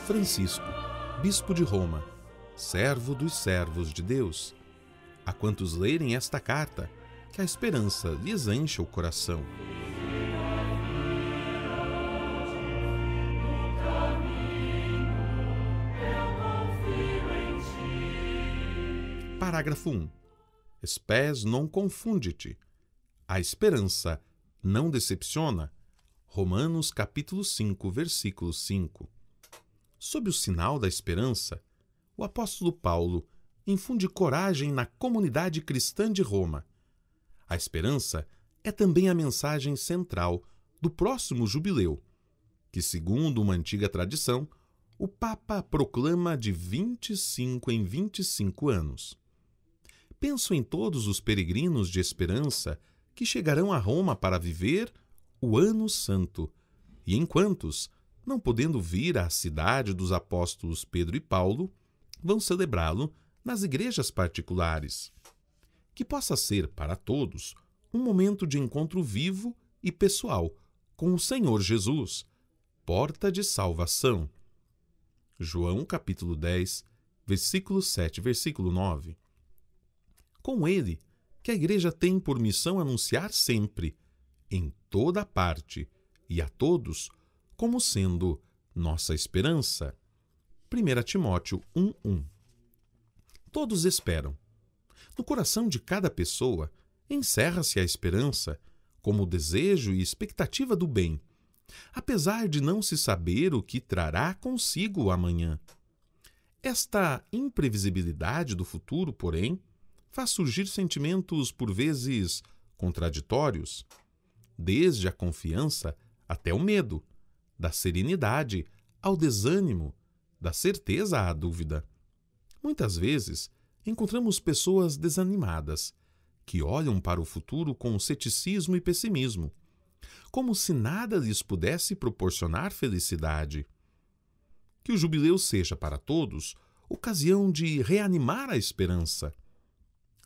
Francisco, bispo de Roma, servo dos servos de Deus, a quantos lerem esta carta, que a esperança lhes encha o coração. Parágrafo 1. Spes non confundit. A esperança não decepciona. Romanos capítulo 5, versículo 5. Sob o sinal da esperança, o apóstolo Paulo infunde coragem na comunidade cristã de Roma. A esperança é também a mensagem central do próximo jubileu, que, segundo uma antiga tradição, o Papa proclama de 25 em 25 anos. Penso em todos os peregrinos de esperança que chegarão a Roma para viver o Ano Santo, e em quantos, não podendo vir à cidade dos apóstolos Pedro e Paulo, vão celebrá-lo nas igrejas particulares. Que possa ser, para todos, um momento de encontro vivo e pessoal com o Senhor Jesus, porta de salvação. João capítulo 10, versículo 7, versículo 9. Com ele, que a igreja tem por missão anunciar sempre, em toda parte e a todos, como sendo nossa esperança. 1 Timóteo 1:1. Todos esperam. No coração de cada pessoa, encerra-se a esperança, como o desejo e expectativa do bem, apesar de não se saber o que trará consigo o amanhã. Esta imprevisibilidade do futuro, porém, faz surgir sentimentos, por vezes, contraditórios, desde a confiança até o medo, da serenidade ao desânimo, da certeza à dúvida. Muitas vezes, encontramos pessoas desanimadas, que olham para o futuro com ceticismo e pessimismo, como se nada lhes pudesse proporcionar felicidade. Que o jubileu seja para todos ocasião de reanimar a esperança.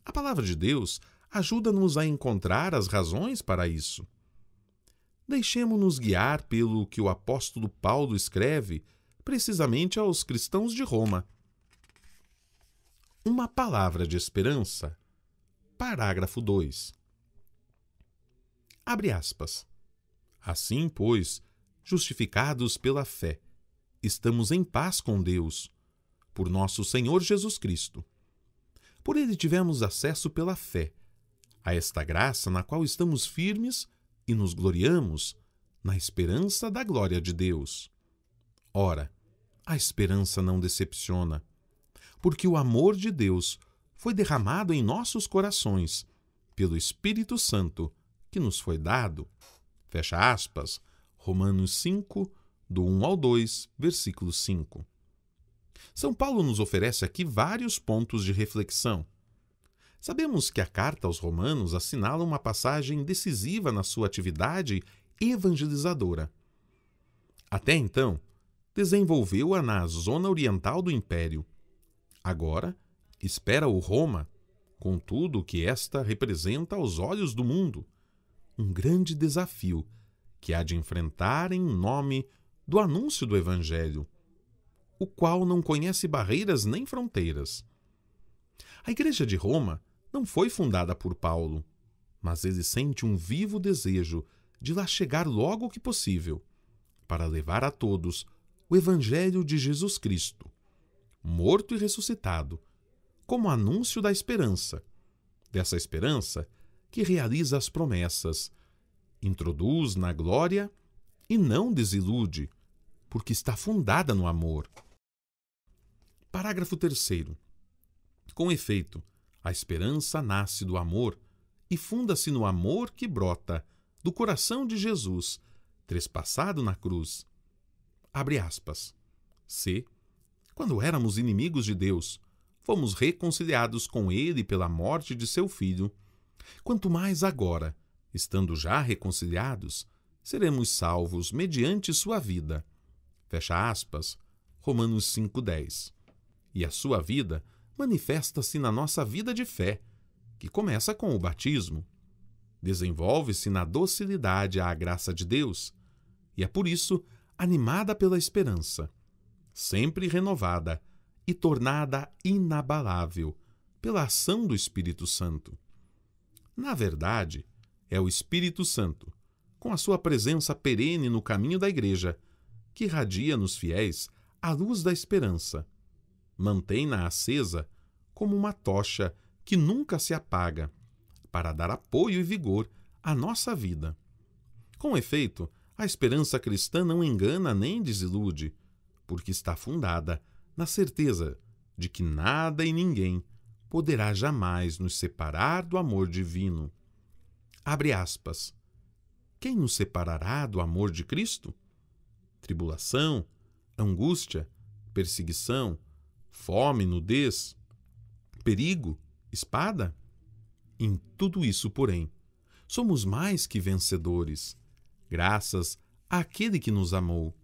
A palavra de Deus ajuda-nos a encontrar as razões para isso. Deixemo-nos guiar pelo que o apóstolo Paulo escreve precisamente aos cristãos de Roma. Uma palavra de esperança. Parágrafo 2. Abre aspas. Assim, pois, justificados pela fé, estamos em paz com Deus, por nosso Senhor Jesus Cristo. Por ele tivemos acesso pela fé a esta graça na qual estamos firmes e nos gloriamos na esperança da glória de Deus. Ora, a esperança não decepciona, porque o amor de Deus foi derramado em nossos corações pelo Espírito Santo que nos foi dado. Fecha aspas, Romanos 5, do 1 ao 2, versículo 5. São Paulo nos oferece aqui vários pontos de reflexão. Sabemos que a carta aos Romanos assinala uma passagem decisiva na sua atividade evangelizadora. Até então, desenvolveu-a na zona oriental do Império. Agora, espera-o Roma, com tudo o que esta representa aos olhos do mundo. Um grande desafio que há de enfrentar em nome do anúncio do Evangelho, o qual não conhece barreiras nem fronteiras. A Igreja de Roma não foi fundada por Paulo, mas ele sente um vivo desejo de lá chegar logo que possível, para levar a todos o Evangelho de Jesus Cristo, morto e ressuscitado, como anúncio da esperança, dessa esperança que realiza as promessas, introduz na glória e não desilude, porque está fundada no amor. Parágrafo 3. Com efeito, a esperança nasce do amor e funda-se no amor que brota do coração de Jesus, trespassado na cruz. Abre aspas. Se, quando éramos inimigos de Deus, fomos reconciliados com Ele pela morte de seu Filho, quanto mais agora, estando já reconciliados, seremos salvos mediante sua vida. Fecha aspas, Romanos 5:10. E a sua vida manifesta-se na nossa vida de fé, que começa com o batismo. Desenvolve-se na docilidade à graça de Deus, e é por isso animada pela esperança. sempre renovada e tornada inabalável pela ação do Espírito Santo. Na verdade, é o Espírito Santo, com a sua presença perene no caminho da Igreja, que irradia nos fiéis a luz da esperança, mantém-na acesa como uma tocha que nunca se apaga, para dar apoio e vigor à nossa vida. Com efeito, a esperança cristã não engana nem desilude, porque está fundada na certeza de que nada e ninguém poderá jamais nos separar do amor divino. Abre aspas. Quem nos separará do amor de Cristo? Tribulação, angústia, perseguição, fome, nudez, perigo, espada? Em tudo isso, porém, somos mais que vencedores, graças àquele que nos amou.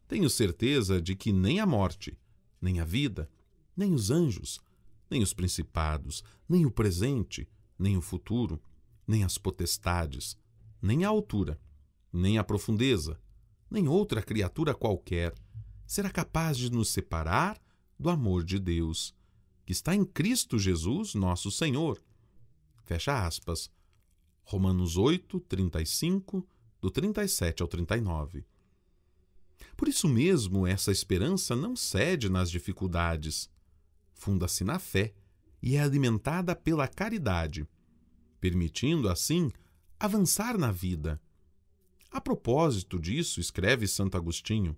Tenho certeza de que nem a morte, nem a vida, nem os anjos, nem os principados, nem o presente, nem o futuro, nem as potestades, nem a altura, nem a profundeza, nem outra criatura qualquer será capaz de nos separar do amor de Deus, que está em Cristo Jesus, nosso Senhor. Fecha aspas. Romanos 8, 35, do 37 ao 39. Por isso mesmo, essa esperança não cede nas dificuldades. Funda-se na fé e é alimentada pela caridade, permitindo, assim, avançar na vida. A propósito disso, escreve Santo Agostinho,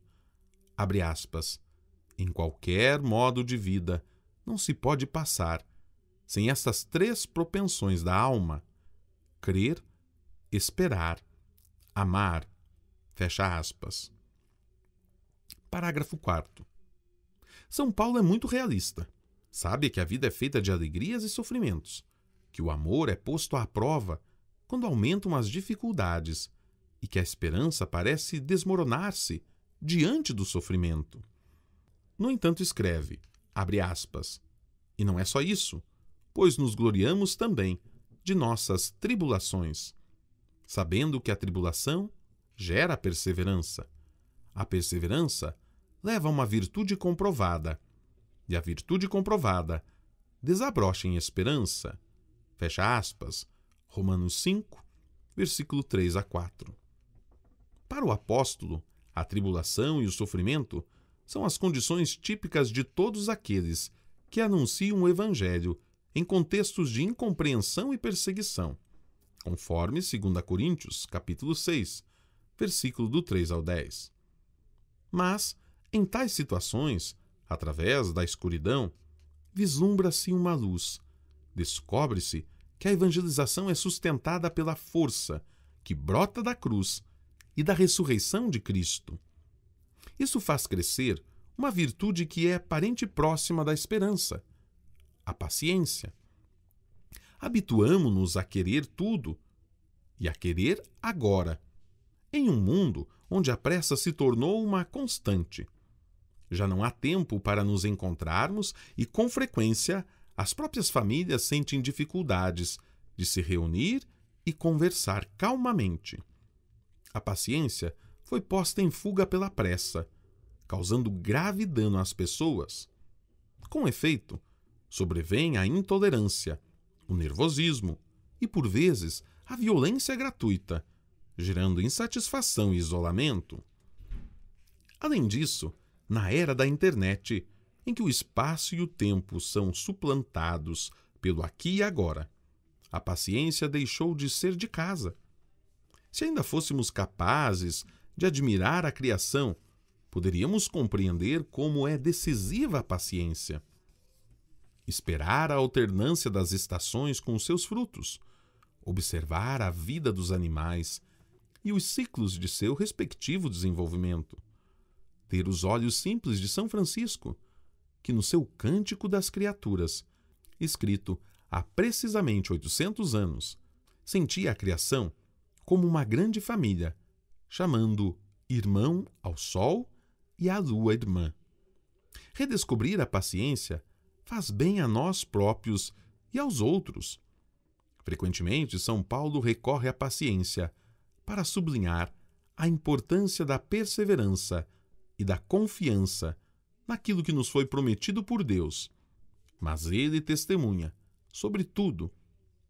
abre aspas, em qualquer modo de vida não se pode passar sem estas 3 propensões da alma: crer, esperar, amar. Fecha aspas. Parágrafo 4º. São Paulo é muito realista. Sabe que a vida é feita de alegrias e sofrimentos, que o amor é posto à prova quando aumentam as dificuldades e que a esperança parece desmoronar-se diante do sofrimento. No entanto, escreve, abre aspas, e não é só isso, pois nos gloriamos também de nossas tribulações, sabendo que a tribulação gera perseverança. A perseverança leva a uma virtude comprovada, e a virtude comprovada desabrocha em esperança. Fecha aspas. Romanos 5, versículo 3 a 4. Para o apóstolo, a tribulação e o sofrimento são as condições típicas de todos aqueles que anunciam o Evangelho em contextos de incompreensão e perseguição, conforme 2 Coríntios, capítulo 6, versículo do 3 ao 10. Mas, em tais situações, através da escuridão, vislumbra-se uma luz, descobre-se que a evangelização é sustentada pela força que brota da cruz e da ressurreição de Cristo. Isso faz crescer uma virtude que é parente próxima da esperança, a paciência. Habituamo-nos a querer tudo e a querer agora, em um mundo onde a pressa se tornou uma constante. Já não há tempo para nos encontrarmos e, com frequência, as próprias famílias sentem dificuldades de se reunir e conversar calmamente. A paciência foi posta em fuga pela pressa, causando grave dano às pessoas. Com efeito, sobrevém a intolerância, o nervosismo e, por vezes, a violência gratuita, gerando insatisfação e isolamento. Além disso, na era da internet, em que o espaço e o tempo são suplantados pelo aqui e agora, a paciência deixou de ser de casa. Se ainda fôssemos capazes de admirar a criação, poderíamos compreender como é decisiva a paciência. Esperar a alternância das estações com seus frutos, observar a vida dos animais e os ciclos de seu respectivo desenvolvimento. Ter os olhos simples de São Francisco, que no seu Cântico das Criaturas, escrito há precisamente 800 anos, sentia a criação como uma grande família, chamando irmão ao sol e à lua irmã. Redescobrir a paciência faz bem a nós próprios e aos outros. Frequentemente, São Paulo recorre à paciência para sublinhar a importância da perseverança e da confiança naquilo que nos foi prometido por Deus, mas ele testemunha, sobretudo,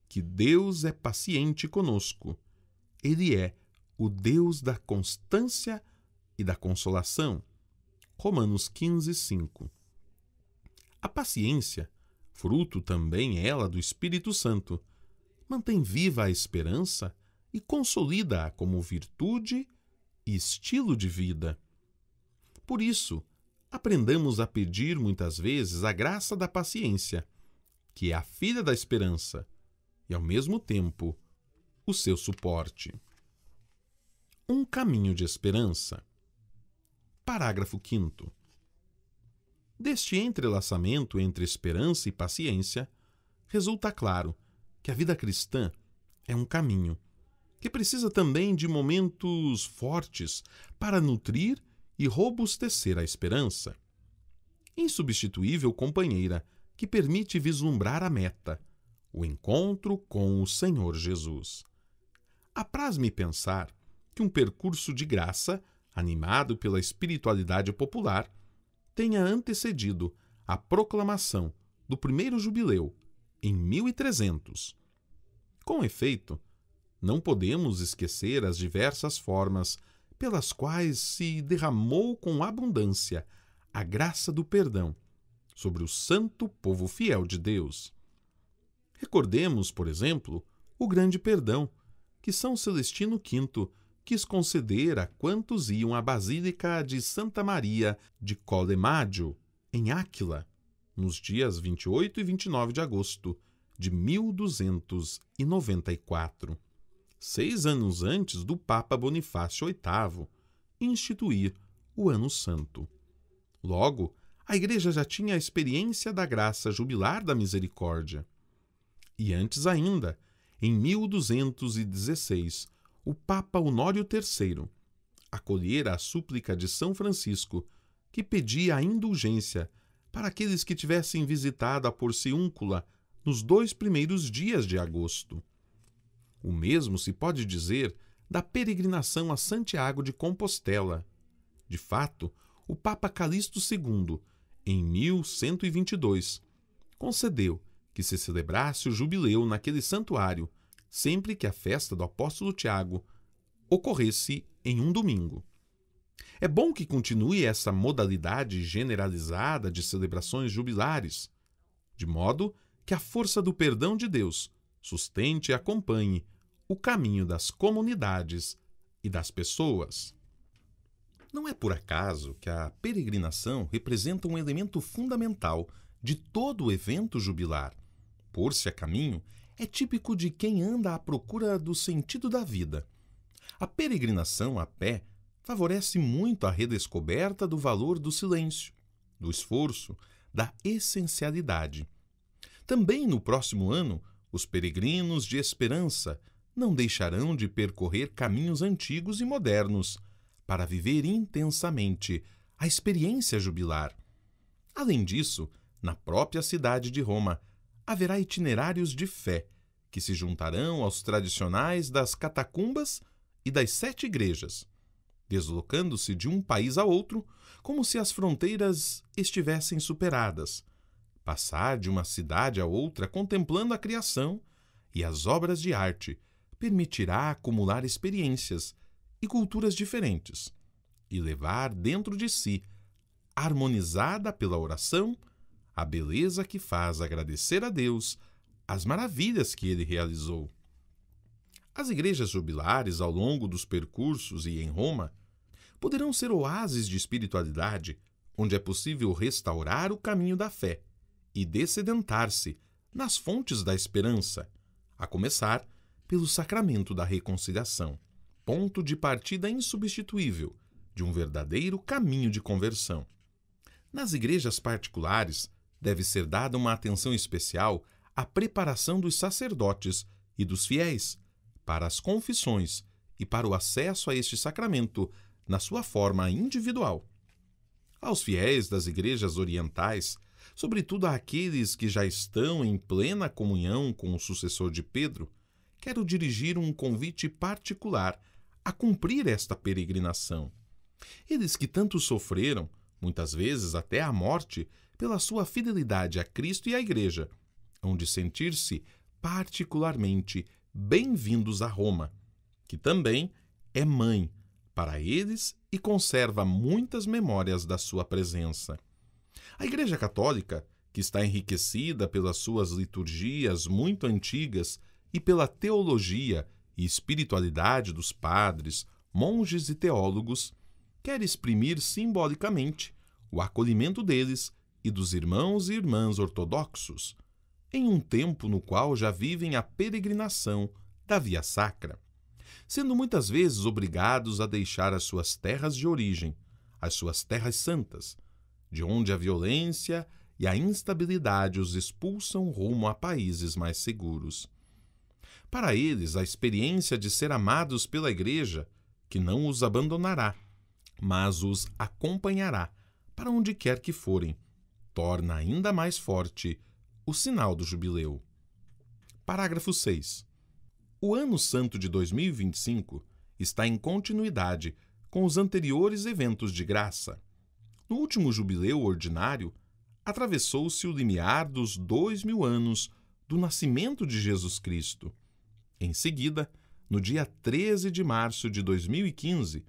que Deus é paciente conosco. Ele é o Deus da constância e da consolação. Romanos 15, 5. A paciência, fruto também ela do Espírito Santo, mantém viva a esperança e consolida-a como virtude e estilo de vida. Por isso, aprendamos a pedir muitas vezes a graça da paciência, que é a filha da esperança, e ao mesmo tempo o seu suporte. Um caminho de esperança. Parágrafo 5º. Deste entrelaçamento entre esperança e paciência, resulta claro que a vida cristã é um caminho que precisa também de momentos fortes para nutrir e robustecer a esperança. Insubstituível companheira que permite vislumbrar a meta, o encontro com o Senhor Jesus. Apraz-me pensar que um percurso de graça, animado pela espiritualidade popular, tenha antecedido a proclamação do primeiro jubileu, em 1300. Com efeito, não podemos esquecer as diversas formas pelas quais se derramou com abundância a graça do perdão sobre o santo povo fiel de Deus. Recordemos, por exemplo, o grande perdão que São Celestino V quis conceder a quantos iam à Basílica de Santa Maria de Colle-Maggio, em Áquila, nos dias 28 e 29 de agosto de 1294, 6 anos antes do Papa Bonifácio VIII instituir o Ano Santo. Logo, a Igreja já tinha a experiência da graça jubilar da misericórdia. E antes ainda, em 1216, o Papa Honório III acolhera a súplica de São Francisco, que pedia a indulgência para aqueles que tivessem visitado a Porciúncula nos 2 primeiros dias de agosto. O mesmo se pode dizer da peregrinação a Santiago de Compostela. De fato, o Papa Calixto II, em 1122, concedeu que se celebrasse o jubileu naquele santuário, sempre que a festa do apóstolo Tiago ocorresse em um domingo. É bom que continue essa modalidade generalizada de celebrações jubilares, de modo que a força do perdão de Deus sustente e acompanhe o caminho das comunidades e das pessoas. Não é por acaso que a peregrinação representa um elemento fundamental de todo o evento jubilar. Pôr-se a caminho é típico de quem anda à procura do sentido da vida. A peregrinação a pé favorece muito a redescoberta do valor do silêncio, do esforço, da essencialidade. Também no próximo ano, os peregrinos de esperança não deixarão de percorrer caminhos antigos e modernos para viver intensamente a experiência jubilar. Além disso, na própria cidade de Roma, haverá itinerários de fé que se juntarão aos tradicionais das catacumbas e das 7 igrejas, deslocando-se de um país a outro como se as fronteiras estivessem superadas. Passar de uma cidade a outra contemplando a criação e as obras de arte permitirá acumular experiências e culturas diferentes e levar dentro de si, harmonizada pela oração, a beleza que faz agradecer a Deus as maravilhas que ele realizou. As igrejas jubilares, ao longo dos percursos e em Roma, poderão ser oásis de espiritualidade onde é possível restaurar o caminho da fé e dessedentar-se nas fontes da esperança, a começar pelo sacramento da reconciliação, ponto de partida insubstituível de um verdadeiro caminho de conversão. Nas igrejas particulares, deve ser dada uma atenção especial à preparação dos sacerdotes e dos fiéis para as confissões e para o acesso a este sacramento na sua forma individual. Aos fiéis das igrejas orientais, sobretudo àqueles que já estão em plena comunhão com o sucessor de Pedro, quero dirigir um convite particular a cumprir esta peregrinação. Eles que tanto sofreram muitas vezes até a morte, pela sua fidelidade a Cristo e à Igreja, hão de sentir-se particularmente bem-vindos a Roma, que também é mãe para eles e conserva muitas memórias da sua presença. A Igreja Católica, que está enriquecida pelas suas liturgias muito antigas e pela teologia e espiritualidade dos padres, monges e teólogos, quer exprimir simbolicamente o acolhimento deles e dos irmãos e irmãs ortodoxos, em um tempo no qual já vivem a peregrinação da Via Sacra, sendo muitas vezes obrigados a deixar as suas terras de origem, as suas terras santas, de onde a violência e a instabilidade os expulsam rumo a países mais seguros. Para eles, a experiência de ser amados pela Igreja, que não os abandonará, mas os acompanhará para onde quer que forem, torna ainda mais forte o sinal do jubileu. Parágrafo 6. O Ano Santo de 2025 está em continuidade com os anteriores eventos de graça. No último jubileu ordinário, atravessou-se o limiar dos 2000 anos do nascimento de Jesus Cristo. Em seguida, no dia 13 de março de 2015,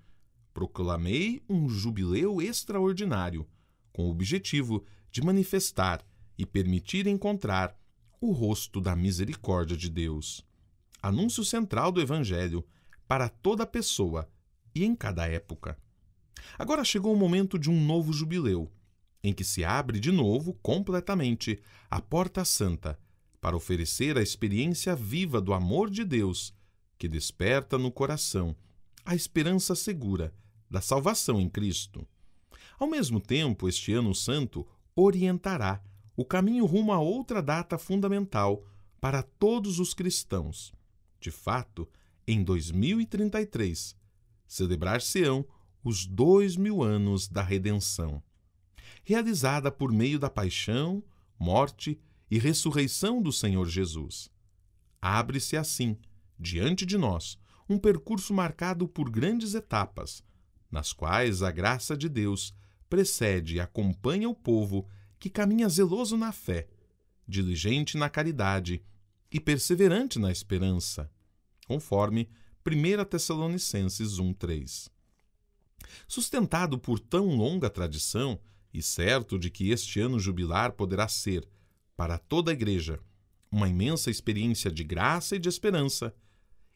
proclamei um jubileu extraordinário, com o objetivo de manifestar e permitir encontrar o rosto da misericórdia de Deus. Anúncio central do Evangelho para toda pessoa e em cada época. Agora chegou o momento de um novo jubileu, em que se abre de novo, completamente, a Porta Santa, para oferecer a experiência viva do amor de Deus, que desperta no coração a esperança segura da salvação em Cristo. Ao mesmo tempo, este Ano Santo orientará o caminho rumo a outra data fundamental para todos os cristãos. De fato, em 2033, celebrar-se-ão os 2000 anos da redenção, realizada por meio da paixão, morte e ressurreição do Senhor Jesus. Abre-se assim, diante de nós, um percurso marcado por grandes etapas, nas quais a graça de Deus precede e acompanha o povo que caminha zeloso na fé, diligente na caridade e perseverante na esperança, conforme 1 Tessalonicenses 1:3. Sustentado por tão longa tradição e certo de que este ano jubilar poderá ser, para toda a Igreja, uma imensa experiência de graça e de esperança,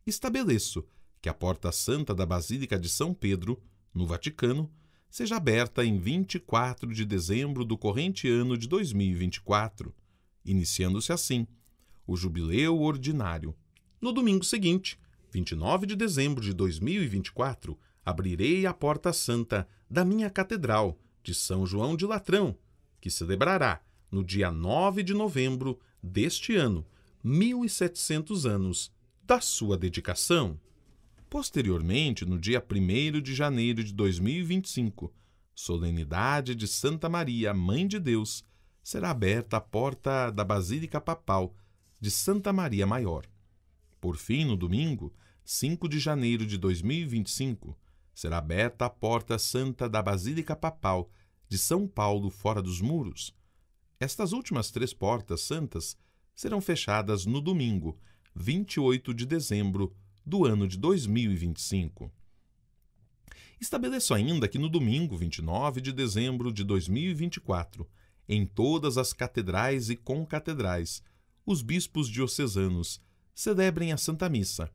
estabeleço que a Porta Santa da Basílica de São Pedro, no Vaticano, seja aberta em 24 de dezembro do corrente ano de 2024, iniciando-se assim o Jubileu Ordinário. No domingo seguinte, 29 de dezembro de 2024, abrirei a Porta Santa da minha Catedral de São João de Latrão, que celebrará, no dia 9 de novembro deste ano, 1700 anos da sua dedicação. Posteriormente, no dia 1º de janeiro de 2025, solenidade de Santa Maria, Mãe de Deus, será aberta a porta da Basílica Papal de Santa Maria Maior. Por fim, no domingo, 5 de janeiro de 2025, será aberta a Porta Santa da Basílica Papal de São Paulo fora dos muros. Estas últimas 3 portas santas serão fechadas no domingo, 28 de dezembro do ano de 2025. Estabeleço ainda que no domingo, 29 de dezembro de 2024, em todas as catedrais e concatedrais, os bispos diocesanos celebrem a Santa Missa,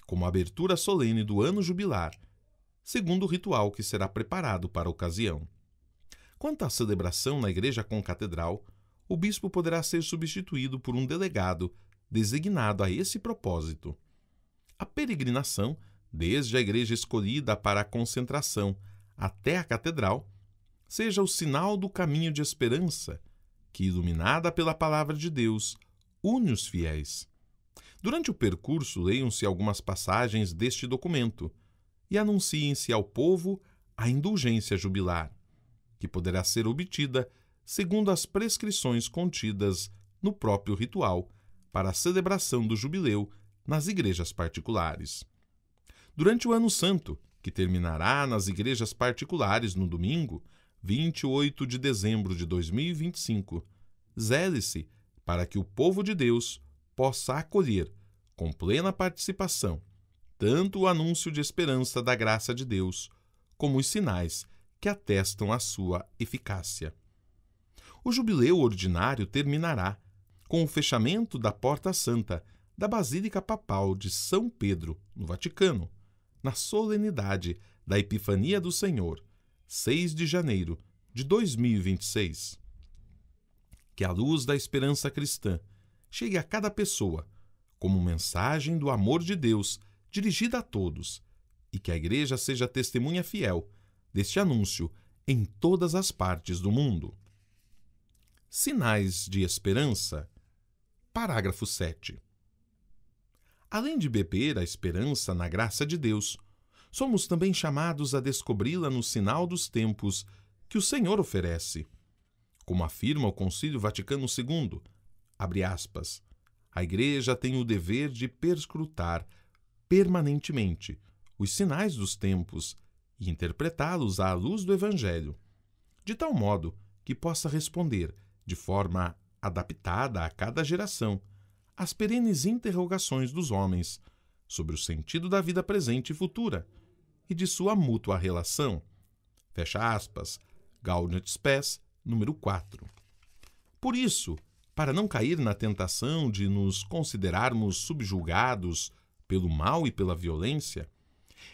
como abertura solene do ano jubilar, segundo o ritual que será preparado para a ocasião. Quanto à celebração na Igreja Concatedral, o bispo poderá ser substituído por um delegado designado a esse propósito. A peregrinação, desde a igreja escolhida para a concentração até a catedral, seja o sinal do caminho de esperança que, iluminada pela palavra de Deus, une os fiéis. Durante o percurso, leiam-se algumas passagens deste documento e anunciem-se ao povo a indulgência jubilar, que poderá ser obtida segundo as prescrições contidas no próprio ritual para a celebração do jubileu nas igrejas particulares. Durante o Ano Santo, que terminará nas igrejas particulares no domingo, 28 de dezembro de 2025, zele-se para que o povo de Deus possa acolher, com plena participação, tanto o anúncio de esperança da graça de Deus, como os sinais que atestam a sua eficácia. O jubileu ordinário terminará com o fechamento da Porta Santa da Basílica Papal de São Pedro, no Vaticano, na solenidade da Epifania do Senhor, 6 de janeiro de 2026. Que a luz da esperança cristã chegue a cada pessoa como mensagem do amor de Deus dirigida a todos e que a Igreja seja testemunha fiel deste anúncio em todas as partes do mundo. Sinais de esperança. Parágrafo 7. Além de beber a esperança na graça de Deus, somos também chamados a descobri-la no sinal dos tempos que o Senhor oferece. Como afirma o Concílio Vaticano II, abre aspas, a Igreja tem o dever de perscrutar permanentemente os sinais dos tempos e interpretá-los à luz do Evangelho, de tal modo que possa responder de forma adaptada a cada geração às perenes interrogações dos homens sobre o sentido da vida presente e futura e de sua mútua relação. Fecha aspas, Gaudium et Spes, número 4. Por isso, para não cair na tentação de nos considerarmos subjugados pelo mal e pela violência,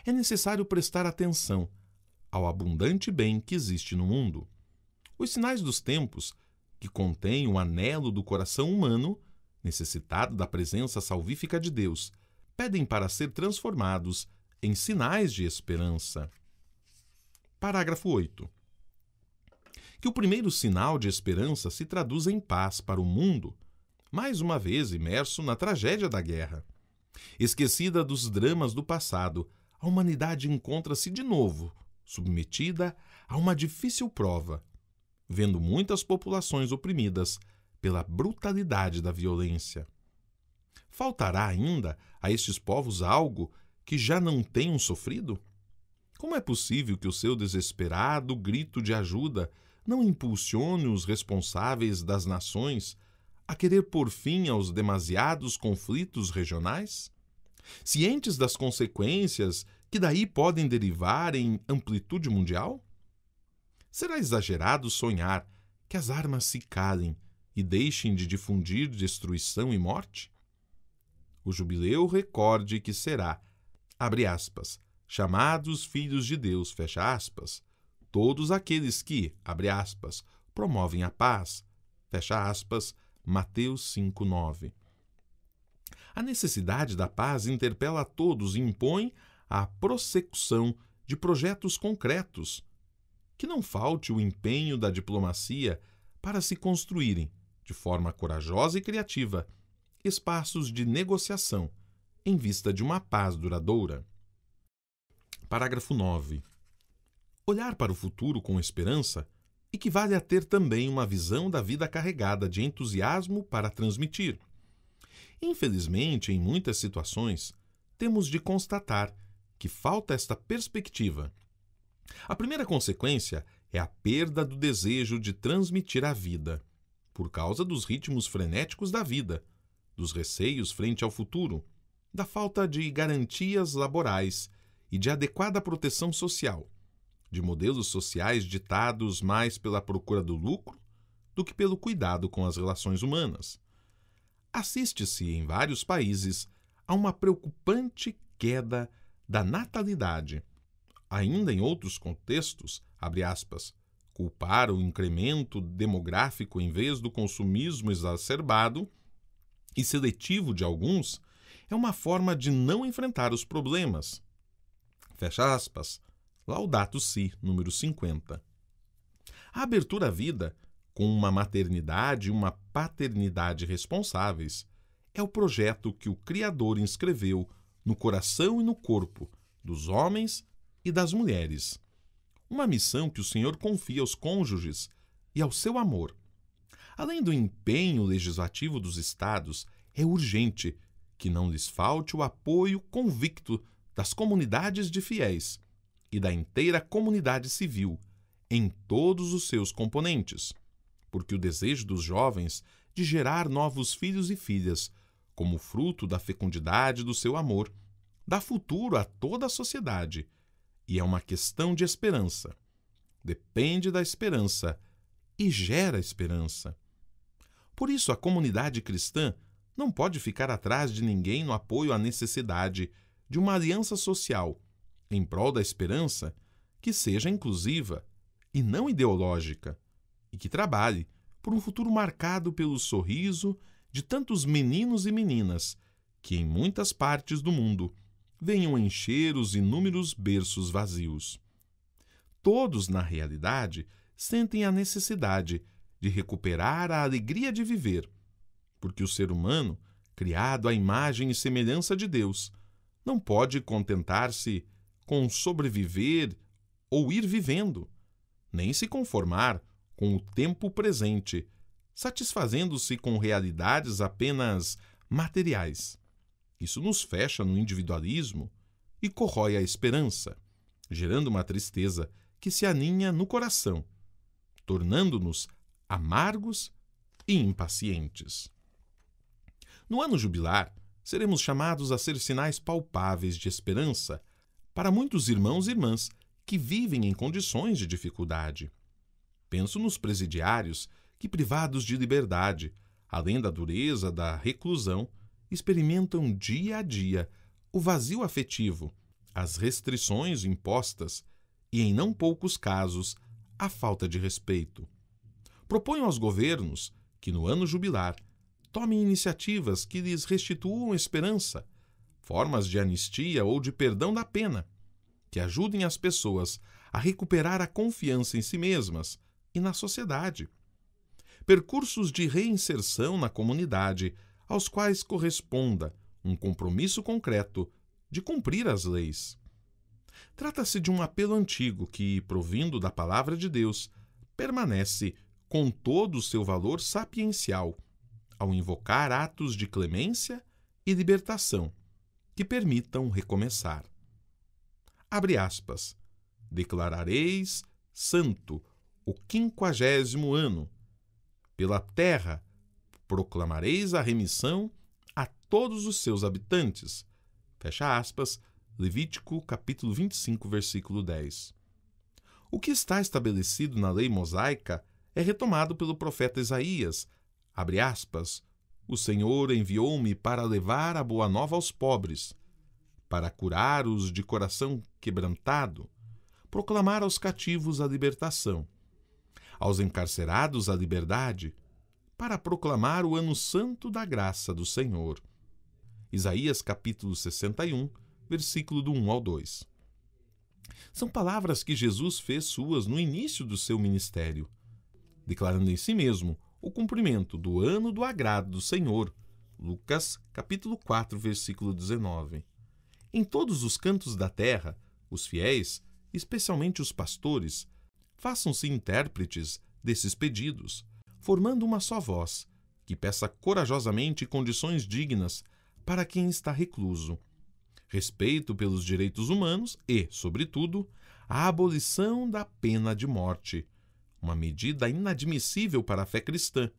é necessário prestar atenção ao abundante bem que existe no mundo. Os sinais dos tempos, que contêm o anelo do coração humano, necessitado da presença salvífica de Deus, pedem para ser transformados em sinais de esperança. Parágrafo 8. Que o primeiro sinal de esperança se traduza em paz para o mundo, mais uma vez imerso na tragédia da guerra. Esquecida dos dramas do passado, a humanidade encontra-se de novo submetida a uma difícil prova, vendo muitas populações oprimidas pela brutalidade da violência. Faltará ainda a estes povos algo que já não tenham sofrido? Como é possível que o seu desesperado grito de ajuda não impulsione os responsáveis das nações a querer pôr fim aos demasiados conflitos regionais? Cientes das consequências que daí podem derivar em amplitude mundial? Será exagerado sonhar que as armas se calem e deixem de difundir destruição e morte? O jubileu recorde que será, abre aspas, chamados filhos de Deus, fecha aspas, todos aqueles que, abre aspas, promovem a paz, fecha aspas, Mateus 5:9. A necessidade da paz interpela a todos e impõe a prossecução de projetos concretos. Que não falte o empenho da diplomacia para se construírem, de forma corajosa e criativa, espaços de negociação em vista de uma paz duradoura. Parágrafo 9. Olhar para o futuro com esperança equivale a ter também uma visão da vida carregada de entusiasmo para transmitir. Infelizmente, em muitas situações, temos de constatar que falta esta perspectiva. A primeira consequência é a perda do desejo de transmitir a vida, por causa dos ritmos frenéticos da vida, dos receios frente ao futuro, da falta de garantias laborais e de adequada proteção social, de modelos sociais ditados mais pela procura do lucro do que pelo cuidado com as relações humanas. Assiste-se em vários países a uma preocupante queda da natalidade. Ainda em outros contextos, abre aspas, culpar o incremento demográfico em vez do consumismo exacerbado e seletivo de alguns é uma forma de não enfrentar os problemas. Fecha aspas. Laudato Si, número 50. A abertura à vida, com uma maternidade e uma paternidade responsáveis, é o projeto que o Criador inscreveu no coração e no corpo dos homens e das mulheres. Uma missão que o Senhor confia aos cônjuges e ao seu amor. Além do empenho legislativo dos Estados, é urgente que não lhes falte o apoio convicto das comunidades de fiéis e da inteira comunidade civil em todos os seus componentes, porque o desejo dos jovens de gerar novos filhos e filhas, como fruto da fecundidade do seu amor, dá futuro a toda a sociedade, e é uma questão de esperança. Depende da esperança e gera esperança. Por isso, a comunidade cristã não pode ficar atrás de ninguém no apoio à necessidade de uma aliança social em prol da esperança que seja inclusiva e não ideológica, e que trabalhe por um futuro marcado pelo sorriso de tantos meninos e meninas que, em muitas partes do mundo, venham encher os inúmeros berços vazios. Todos, na realidade, sentem a necessidade de recuperar a alegria de viver, porque o ser humano, criado à imagem e semelhança de Deus, não pode contentar-se com sobreviver ou ir vivendo, nem se conformar com o tempo presente, satisfazendo-se com realidades apenas materiais. Isso nos fecha no individualismo e corrói a esperança, gerando uma tristeza que se aninha no coração, tornando-nos amargos e impacientes. No ano jubilar, seremos chamados a ser sinais palpáveis de esperança para muitos irmãos e irmãs que vivem em condições de dificuldade. Penso nos presidiários que, privados de liberdade, além da dureza da reclusão, experimentam dia a dia o vazio afetivo, as restrições impostas e, em não poucos casos, a falta de respeito. Proponho aos governos que, no ano jubilar, tomem iniciativas que lhes restituam esperança, formas de anistia ou de perdão da pena, que ajudem as pessoas a recuperar a confiança em si mesmas e na sociedade. Percursos de reinserção na comunidade, aos quais corresponda um compromisso concreto de cumprir as leis. Trata-se de um apelo antigo que, provindo da palavra de Deus, permanece com todo o seu valor sapiencial, ao invocar atos de clemência e libertação que permitam recomeçar. Abre aspas. Declarareis santo o 50º ano. Pela terra proclamareis a remissão a todos os seus habitantes. Fecha aspas. Levítico, capítulo 25, versículo 10. O que está estabelecido na lei mosaica é retomado pelo profeta Isaías. Abre aspas. O Senhor enviou-me para levar a boa nova aos pobres, para curar os de coração quebrantado, proclamar aos cativos a libertação, aos encarcerados a liberdade, para proclamar o ano santo da graça do Senhor. Isaías capítulo 61, versículo do 1 ao 2. São palavras que Jesus fez suas no início do seu ministério, declarando em si mesmo o cumprimento do ano do agrado do Senhor. Lucas capítulo 4, versículo 19. Em todos os cantos da terra, os fiéis, especialmente os pastores, façam-se intérpretes desses pedidos, formando uma só voz, que peça corajosamente condições dignas para quem está recluso, respeito pelos direitos humanos e, sobretudo, a abolição da pena de morte, uma medida inadmissível para a fé cristã,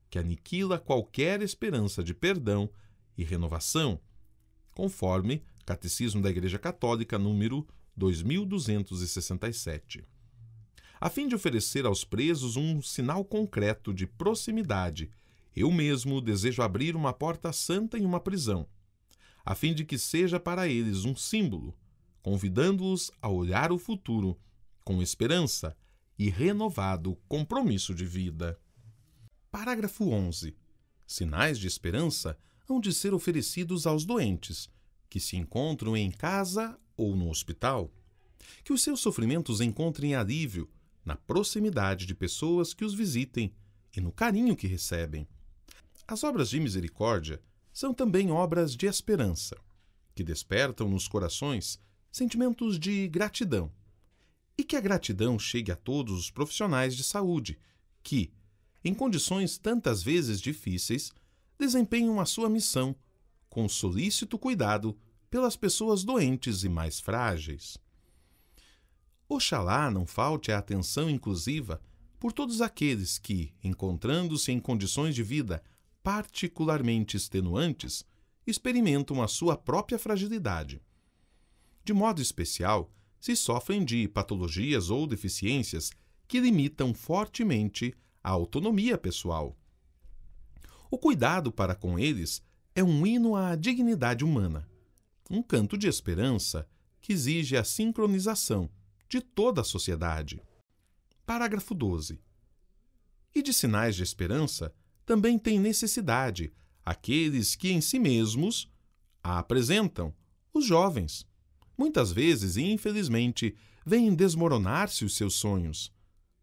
que aniquila qualquer esperança de perdão e renovação, conforme Catecismo da Igreja Católica, número 2267. A fim de oferecer aos presos um sinal concreto de proximidade, eu mesmo desejo abrir uma porta santa em uma prisão, a fim de que seja para eles um símbolo, convidando-os a olhar o futuro com esperança e renovado compromisso de vida. Parágrafo 11. Sinais de esperança hão de ser oferecidos aos doentes, que se encontram em casa ou no hospital, que os seus sofrimentos encontrem alívio na proximidade de pessoas que os visitem e no carinho que recebem. As obras de misericórdia são também obras de esperança, que despertam nos corações sentimentos de gratidão, e que a gratidão chegue a todos os profissionais de saúde que, em condições tantas vezes difíceis, desempenham a sua missão com solícito cuidado pelas pessoas doentes e mais frágeis. Oxalá não falte a atenção inclusiva por todos aqueles que, encontrando-se em condições de vida particularmente extenuantes, experimentam a sua própria fragilidade. De modo especial, se sofrem de patologias ou deficiências que limitam fortemente a autonomia pessoal. O cuidado para com eles é um hino à dignidade humana, um canto de esperança que exige a sincronização de toda a sociedade. Parágrafo 12. E de sinais de esperança também tem necessidade aqueles que em si mesmos a apresentam, os jovens. Muitas vezes, e infelizmente, veem desmoronar-se os seus sonhos.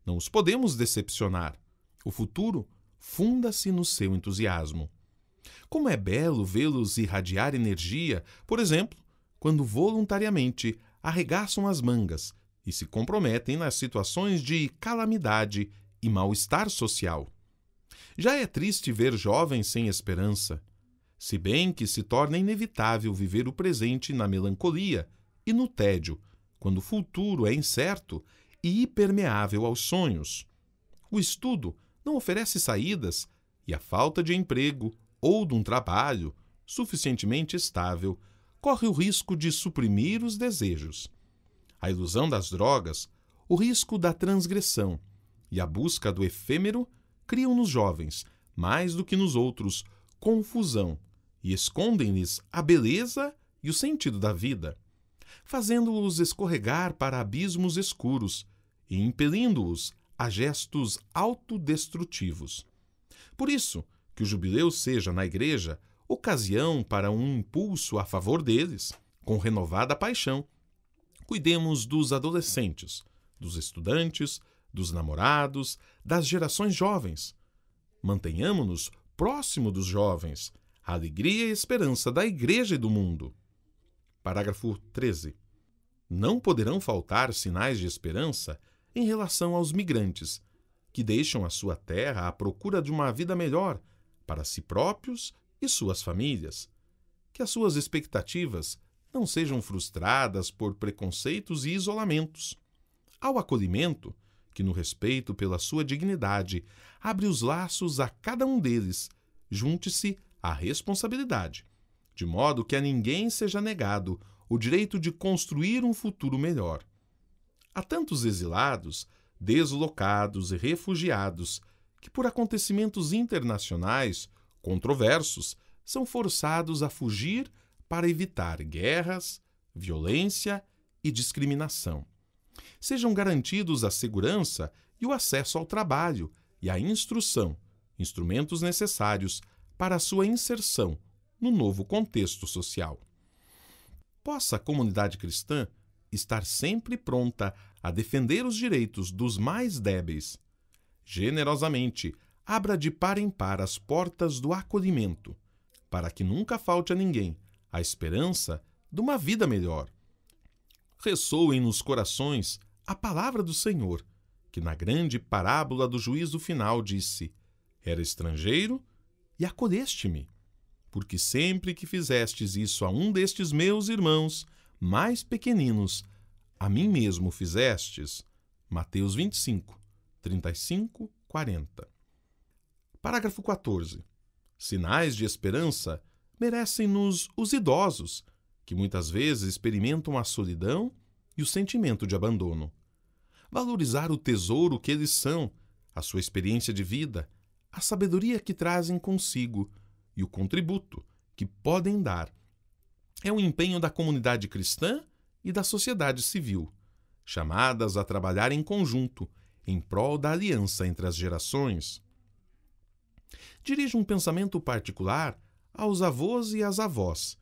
Não os podemos decepcionar. O futuro funda-se no seu entusiasmo. Como é belo vê-los irradiar energia, por exemplo, quando voluntariamente arregaçam as mangas e se comprometem nas situações de calamidade e mal-estar social. Já é triste ver jovens sem esperança, se bem que se torna inevitável viver o presente na melancolia e no tédio, quando o futuro é incerto e impermeável aos sonhos. O estudo não oferece saídas e a falta de emprego ou de um trabalho suficientemente estável corre o risco de suprimir os desejos. A ilusão das drogas, o risco da transgressão e a busca do efêmero criam nos jovens, mais do que nos outros, confusão e escondem-lhes a beleza e o sentido da vida, fazendo-os escorregar para abismos escuros e impelindo-os a gestos autodestrutivos. Por isso, que o jubileu seja na Igreja ocasião para um impulso a favor deles, com renovada paixão. Cuidemos dos adolescentes, dos estudantes, dos namorados, das gerações jovens. Mantenhamo-nos próximo dos jovens, a alegria e a esperança da Igreja e do mundo. Parágrafo 13. Não poderão faltar sinais de esperança em relação aos migrantes, que deixam a sua terra à procura de uma vida melhor para si próprios e suas famílias. Que as suas expectativas não sejam frustradas por preconceitos e isolamentos. Ao acolhimento, que no respeito pela sua dignidade abre os laços a cada um deles, junte-se a responsabilidade, de modo que a ninguém seja negado o direito de construir um futuro melhor. Há tantos exilados, deslocados e refugiados que, por acontecimentos internacionais controversos, são forçados a fugir para evitar guerras, violência e discriminação. Sejam garantidos a segurança e o acesso ao trabalho e à instrução, instrumentos necessários para a sua inserção no novo contexto social. Possa a comunidade cristã estar sempre pronta a defender os direitos dos mais débeis. Generosamente, abra de par em par as portas do acolhimento, para que nunca falte a ninguém a esperança de uma vida melhor. Ressoem nos corações a palavra do Senhor, que na grande parábola do juízo final disse: Era estrangeiro e acolheste-me, porque sempre que fizestes isso a um destes meus irmãos mais pequeninos, a mim mesmo fizestes. Mateus 25, 35, 40. Parágrafo 14. Sinais de esperança merecem-nos os idosos, que muitas vezes experimentam a solidão e o sentimento de abandono. Valorizar o tesouro que eles são, a sua experiência de vida, a sabedoria que trazem consigo e o contributo que podem dar. É um empenho da comunidade cristã e da sociedade civil, chamadas a trabalhar em conjunto em prol da aliança entre as gerações. Dirijo um pensamento particular aos avós e às avós,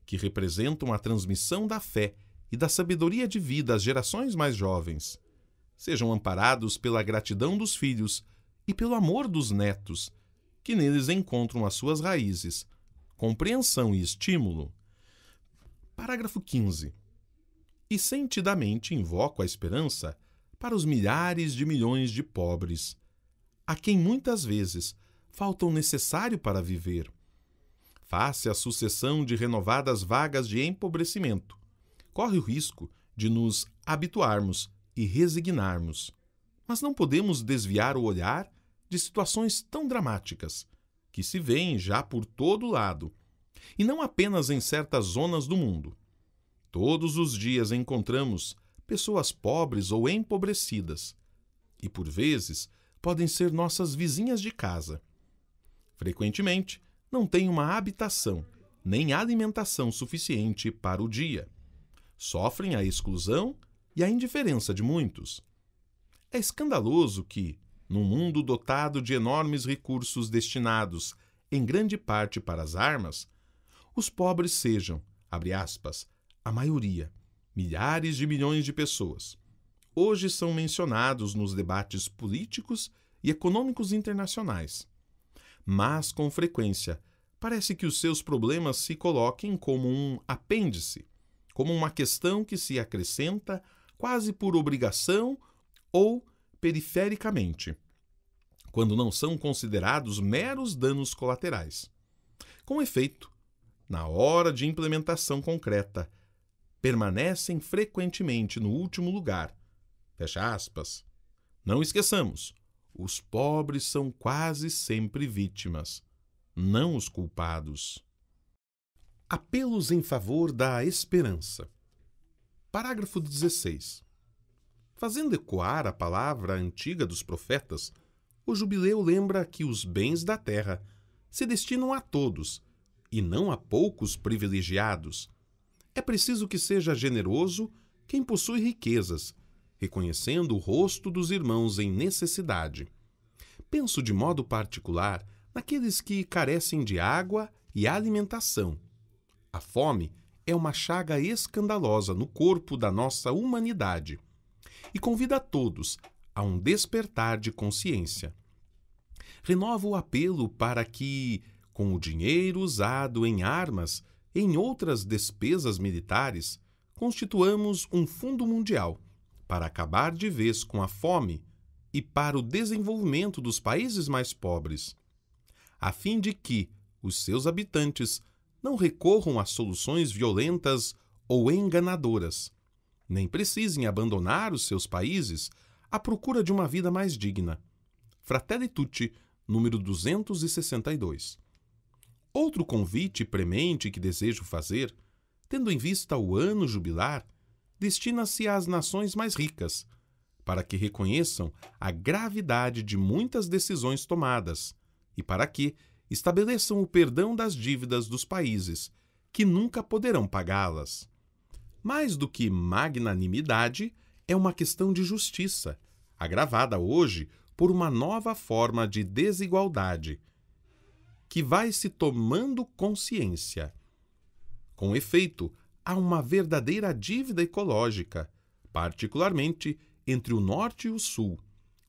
que representam a transmissão da fé e da sabedoria de vida às gerações mais jovens. Sejam amparados pela gratidão dos filhos e pelo amor dos netos, que neles encontram as suas raízes, compreensão e estímulo. Parágrafo 15. E sentidamente invoco a esperança para os milhares de milhões de pobres, a quem muitas vezes falta o necessário para viver. Face à sucessão de renovadas vagas de empobrecimento, corre o risco de nos habituarmos e resignarmos, mas não podemos desviar o olhar de situações tão dramáticas, que se veem já por todo lado, e não apenas em certas zonas do mundo. Todos os dias encontramos pessoas pobres ou empobrecidas, e por vezes podem ser nossas vizinhas de casa. Frequentemente, não têm uma habitação nem alimentação suficiente para o dia. Sofrem a exclusão e a indiferença de muitos. É escandaloso que, num mundo dotado de enormes recursos destinados, em grande parte para as armas, os pobres sejam, abre aspas, a maioria, milhares de milhões de pessoas. Hoje são mencionados nos debates políticos e econômicos internacionais. Mas, com frequência, parece que os seus problemas se coloquem como um apêndice, como uma questão que se acrescenta quase por obrigação ou perifericamente, quando não são considerados meros danos colaterais. Com efeito, na hora de implementação concreta, permanecem frequentemente no último lugar. Fecha aspas. Não esqueçamos, os pobres são quase sempre vítimas, não os culpados. Apelos em favor da esperança. Parágrafo 16. Fazendo ecoar a palavra antiga dos profetas, o jubileu lembra que os bens da terra se destinam a todos, e não a poucos privilegiados. É preciso que seja generoso quem possui riquezas, reconhecendo o rosto dos irmãos em necessidade. Penso de modo particular naqueles que carecem de água e alimentação. A fome é uma chaga escandalosa no corpo da nossa humanidade e convida a todos a um despertar de consciência. Renovo o apelo para que, com o dinheiro usado em armas e em outras despesas militares, constituamos um fundo mundial para acabar de vez com a fome e para o desenvolvimento dos países mais pobres, a fim de que os seus habitantes não recorram a soluções violentas ou enganadoras, nem precisem abandonar os seus países à procura de uma vida mais digna. Fratelli Tutti, número 262. Outro convite premente que desejo fazer, tendo em vista o ano jubilar, destina-se às nações mais ricas, para que reconheçam a gravidade de muitas decisões tomadas e para que estabeleçam o perdão das dívidas dos países, que nunca poderão pagá-las. Mais do que magnanimidade, é uma questão de justiça, agravada hoje por uma nova forma de desigualdade, que vai se tomando consciência. Com efeito, há uma verdadeira dívida ecológica, particularmente entre o Norte e o Sul,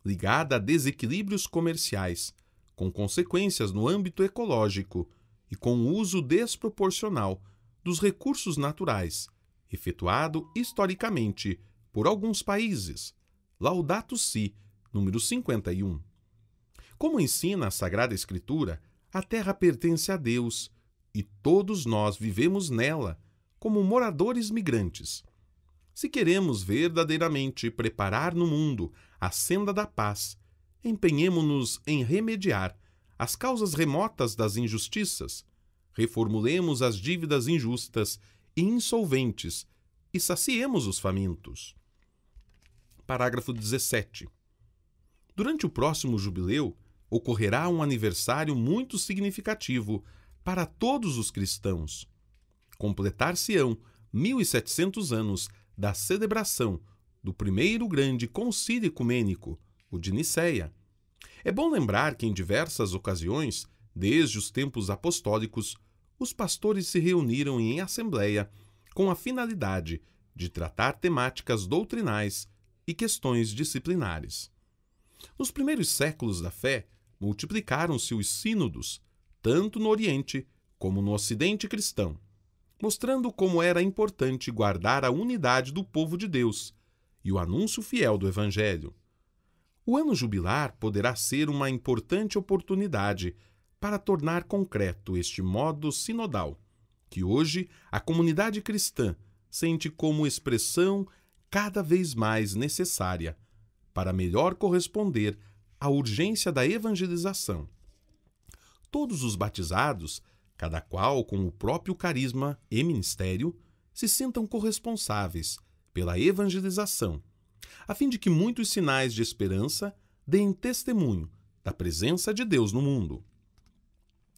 ligada a desequilíbrios comerciais, com consequências no âmbito ecológico e com o uso desproporcional dos recursos naturais, efetuado historicamente por alguns países. Laudato Si, número 51. Como ensina a Sagrada Escritura, a terra pertence a Deus e todos nós vivemos nela como moradores migrantes. Se queremos verdadeiramente preparar no mundo a senda da paz, empenhemo-nos em remediar as causas remotas das injustiças, reformulemos as dívidas injustas e insolventes e saciemos os famintos. Parágrafo 17. Durante o próximo jubileu, ocorrerá um aniversário muito significativo para todos os cristãos. Completar-se-ão 1700 anos da celebração do primeiro grande concílio ecumênico, o de Nicéia. É bom lembrar que em diversas ocasiões, desde os tempos apostólicos, os pastores se reuniram em assembleia com a finalidade de tratar temáticas doutrinais e questões disciplinares. Nos primeiros séculos da fé, multiplicaram-se os sínodos, tanto no Oriente como no Ocidente cristão, mostrando como era importante guardar a unidade do povo de Deus e o anúncio fiel do Evangelho. O ano jubilar poderá ser uma importante oportunidade para tornar concreto este modo sinodal, que hoje a comunidade cristã sente como expressão cada vez mais necessária para melhor corresponder à urgência da evangelização. Todos os batizados, cada qual com o próprio carisma e ministério, se sintam corresponsáveis pela evangelização, a fim de que muitos sinais de esperança deem testemunho da presença de Deus no mundo.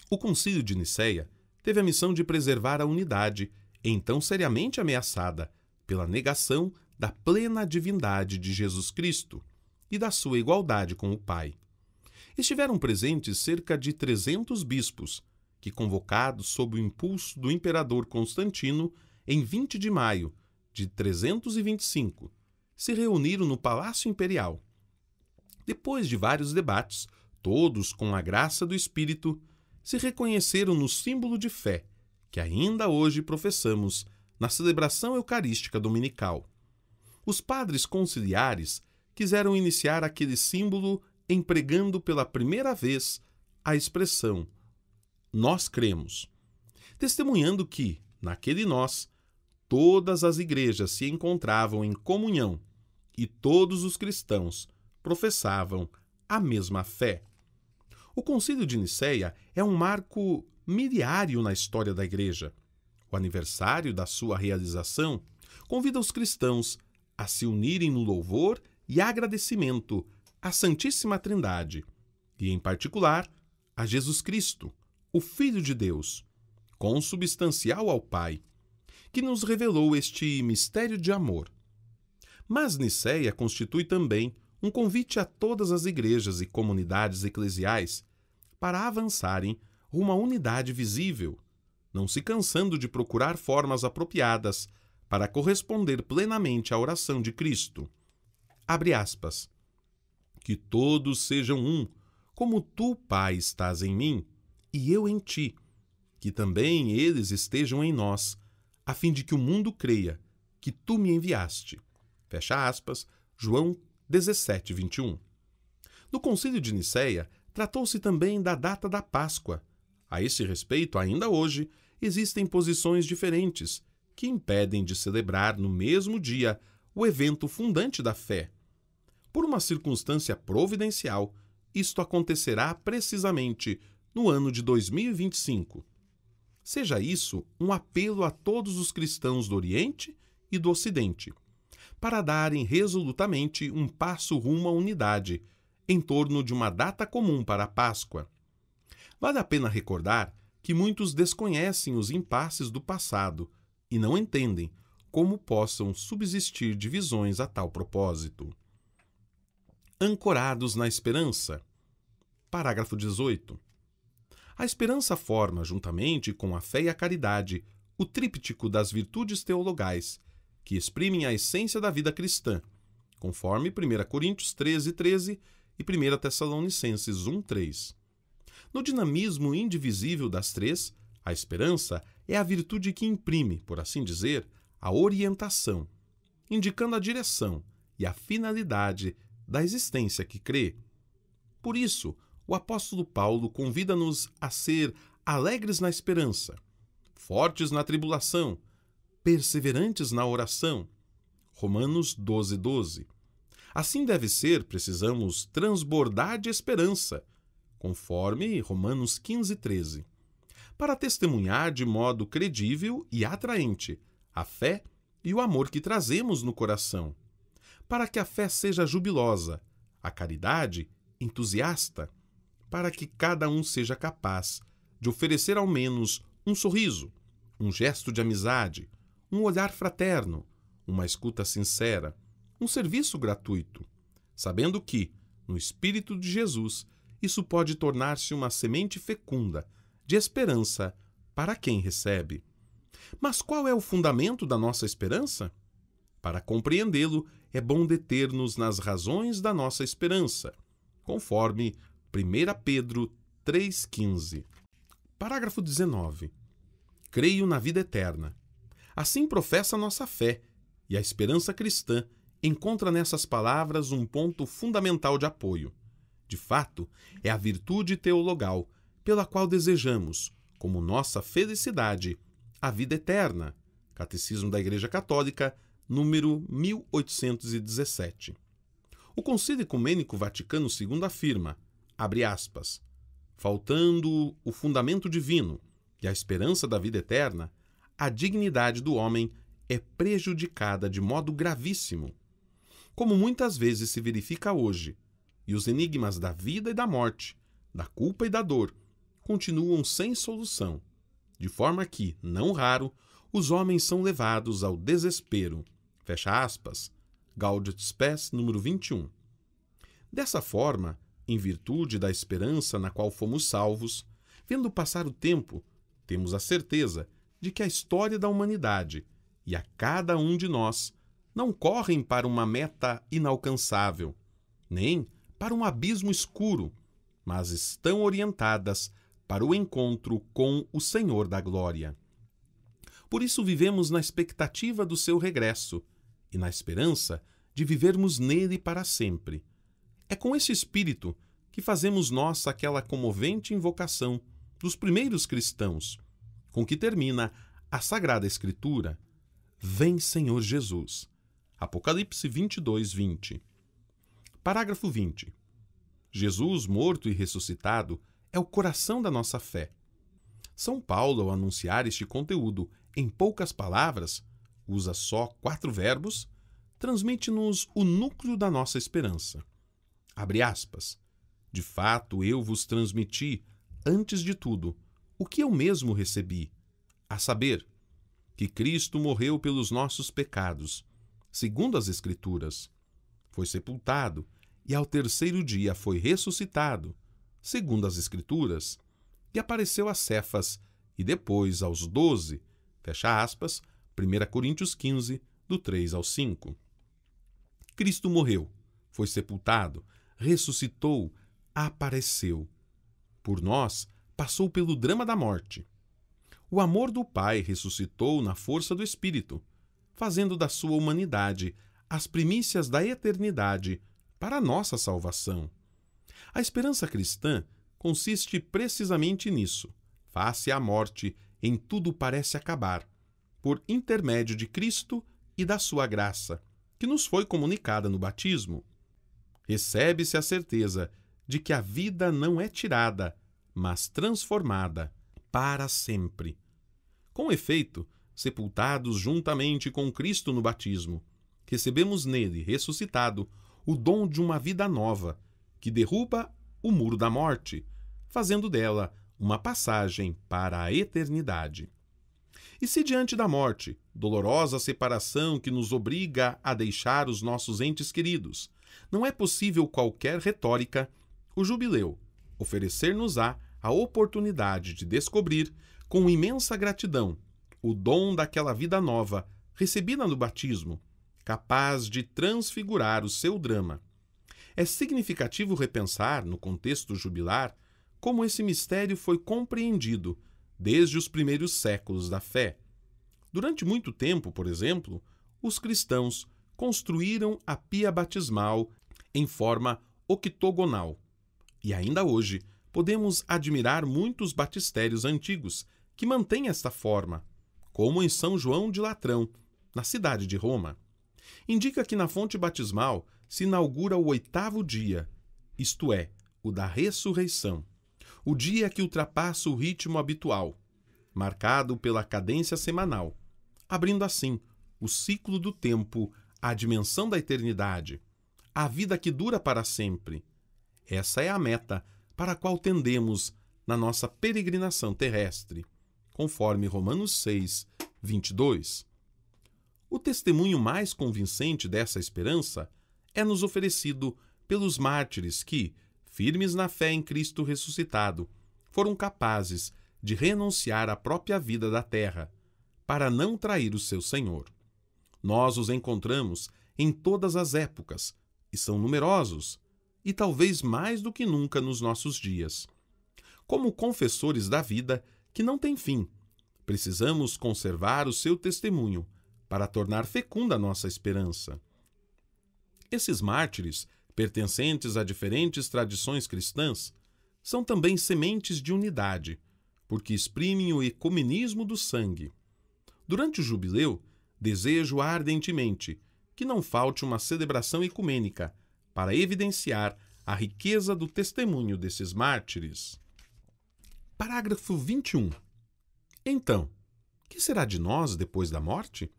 O Concílio de Nicéia teve a missão de preservar a unidade, então seriamente ameaçada pela negação da plena divindade de Jesus Cristo e da sua igualdade com o Pai. Estiveram presentes cerca de 300 bispos, que, convocados sob o impulso do imperador Constantino, em 20 de maio de 325, se reuniram no Palácio Imperial. Depois de vários debates, todos com a graça do Espírito, se reconheceram no símbolo de fé que ainda hoje professamos na celebração eucarística dominical. Os padres conciliares quiseram iniciar aquele símbolo empregando pela primeira vez a expressão "nós cremos", testemunhando que, naquele nós, todas as igrejas se encontravam em comunhão e todos os cristãos professavam a mesma fé. O Concílio de Nicéia é um marco miliário na história da Igreja. O aniversário da sua realização convida os cristãos a se unirem no louvor e agradecimento à Santíssima Trindade e, em particular, a Jesus Cristo, o Filho de Deus, consubstancial ao Pai, que nos revelou este mistério de amor. Mas Nicéia constitui também um convite a todas as igrejas e comunidades eclesiais para avançarem rumo à unidade visível, não se cansando de procurar formas apropriadas para corresponder plenamente à oração de Cristo. Abre aspas. Que todos sejam um, como tu, Pai, estás em mim, e eu em ti, que também eles estejam em nós, a fim de que o mundo creia que tu me enviaste. Fecha aspas, João 17, 21. No Concílio de Nicéia, tratou-se também da data da Páscoa. A esse respeito, ainda hoje, existem posições diferentes que impedem de celebrar no mesmo dia o evento fundante da fé. Por uma circunstância providencial, isto acontecerá precisamente no ano de 2025. Seja isso um apelo a todos os cristãos do Oriente e do Ocidente, para darem resolutamente um passo rumo à unidade em torno de uma data comum para a Páscoa. Vale a pena recordar que muitos desconhecem os impasses do passado e não entendem como possam subsistir divisões a tal propósito. Ancorados na esperança. Parágrafo 18. A esperança forma, juntamente com a fé e a caridade, o tríptico das virtudes teologais, que exprimem a essência da vida cristã, conforme 1 Coríntios 13, 13 e 1 Tessalonicenses 1, 3. No dinamismo indivisível das três, a esperança é a virtude que imprime, por assim dizer, a orientação, indicando a direção e a finalidade da existência que crê. Por isso, o apóstolo Paulo convida-nos a ser alegres na esperança, fortes na tribulação, perseverantes na oração. Romanos 12, 12. Assim deve ser, precisamos transbordar de esperança, conforme Romanos 15, 13, para testemunhar de modo credível e atraente a fé e o amor que trazemos no coração, para que a fé seja jubilosa, a caridade entusiasta, para que cada um seja capaz de oferecer ao menos um sorriso, um gesto de amizade, um olhar fraterno, uma escuta sincera, um serviço gratuito, sabendo que, no Espírito de Jesus, isso pode tornar-se uma semente fecunda de esperança para quem recebe. Mas qual é o fundamento da nossa esperança? Para compreendê-lo, é bom deter-nos nas razões da nossa esperança, conforme 1 Pedro 3,15. Parágrafo 19. Creio na vida eterna. Assim professa nossa fé, e a esperança cristã encontra nessas palavras um ponto fundamental de apoio. De fato, é a virtude teologal pela qual desejamos, como nossa felicidade, a vida eterna. Catecismo da Igreja Católica número 1817. O Concílio Ecumênico Vaticano II afirma, abre aspas, faltando o fundamento divino e a esperança da vida eterna, a dignidade do homem é prejudicada de modo gravíssimo, como muitas vezes se verifica hoje, e os enigmas da vida e da morte, da culpa e da dor, continuam sem solução, de forma que, não raro, os homens são levados ao desespero. Fecha aspas. Gaudium Spes, número 21. Dessa forma, em virtude da esperança na qual fomos salvos, vendo passar o tempo, temos a certeza de que a história da humanidade e a cada um de nós não correm para uma meta inalcançável, nem para um abismo escuro, mas estão orientadas para o encontro com o Senhor da Glória. Por isso vivemos na expectativa do seu regresso e na esperança de vivermos nele para sempre. É com esse espírito que fazemos nossa aquela comovente invocação dos primeiros cristãos, com que termina a Sagrada Escritura: Vem, Senhor Jesus. Apocalipse 22, 20. Parágrafo 20. Jesus, morto e ressuscitado, é o coração da nossa fé. São Paulo, ao anunciar este conteúdo em poucas palavras, usa só 4 verbos, transmite-nos o núcleo da nossa esperança. Abre aspas. De fato, eu vos transmiti, antes de tudo, o que eu mesmo recebi, a saber, que Cristo morreu pelos nossos pecados, segundo as Escrituras, foi sepultado e ao 3º dia foi ressuscitado, segundo as Escrituras, e apareceu a Cefas e depois aos 12, fecha aspas, 1 Coríntios 15, do 3 ao 5. Cristo morreu, foi sepultado, ressuscitou, apareceu. Por nós, passou pelo drama da morte. O amor do Pai ressuscitou na força do Espírito, fazendo da sua humanidade as primícias da eternidade para a nossa salvação. A esperança cristã consiste precisamente nisso. Face à morte, em tudo parece acabar, por intermédio de Cristo e da sua graça, que nos foi comunicada no batismo. Recebe-se a certeza de que a vida não é tirada, mas transformada para sempre. Com efeito, sepultados juntamente com Cristo no batismo, recebemos nele, ressuscitado, o dom de uma vida nova, que derruba o muro da morte, fazendo dela uma passagem para a eternidade. E se diante da morte, dolorosa separação que nos obriga a deixar os nossos entes queridos, não é possível qualquer retórica, o jubileu oferecer-nos-á a oportunidade de descobrir, com imensa gratidão, o dom daquela vida nova recebida no batismo, capaz de transfigurar o seu drama. É significativo repensar, no contexto jubilar, como esse mistério foi compreendido desde os primeiros séculos da fé. Durante muito tempo, por exemplo, os cristãos construíram a pia batismal em forma octogonal. E ainda hoje podemos admirar muitos batistérios antigos que mantêm esta forma, como em São João de Latrão, na cidade de Roma. Indica que na fonte batismal se inaugura o 8º dia, isto é, o da ressurreição, o dia que ultrapassa o ritmo habitual, marcado pela cadência semanal, abrindo assim o ciclo do tempo à dimensão da eternidade, a vida que dura para sempre. Essa é a meta para a qual tendemos na nossa peregrinação terrestre, conforme Romanos 6, 22. O testemunho mais convincente dessa esperança é nos oferecido pelos mártires que, firmes na fé em Cristo ressuscitado, foram capazes de renunciar à própria vida da terra, para não trair o seu Senhor. Nós os encontramos em todas as épocas, e são numerosos, e talvez mais do que nunca nos nossos dias. Como confessores da vida que não tem fim, precisamos conservar o seu testemunho para tornar fecunda a nossa esperança. Esses mártires, pertencentes a diferentes tradições cristãs, são também sementes de unidade, porque exprimem o ecumenismo do sangue. Durante o jubileu, desejo ardentemente que não falte uma celebração ecumênica para evidenciar a riqueza do testemunho desses mártires. Parágrafo 21. Então, que será de nós depois da morte?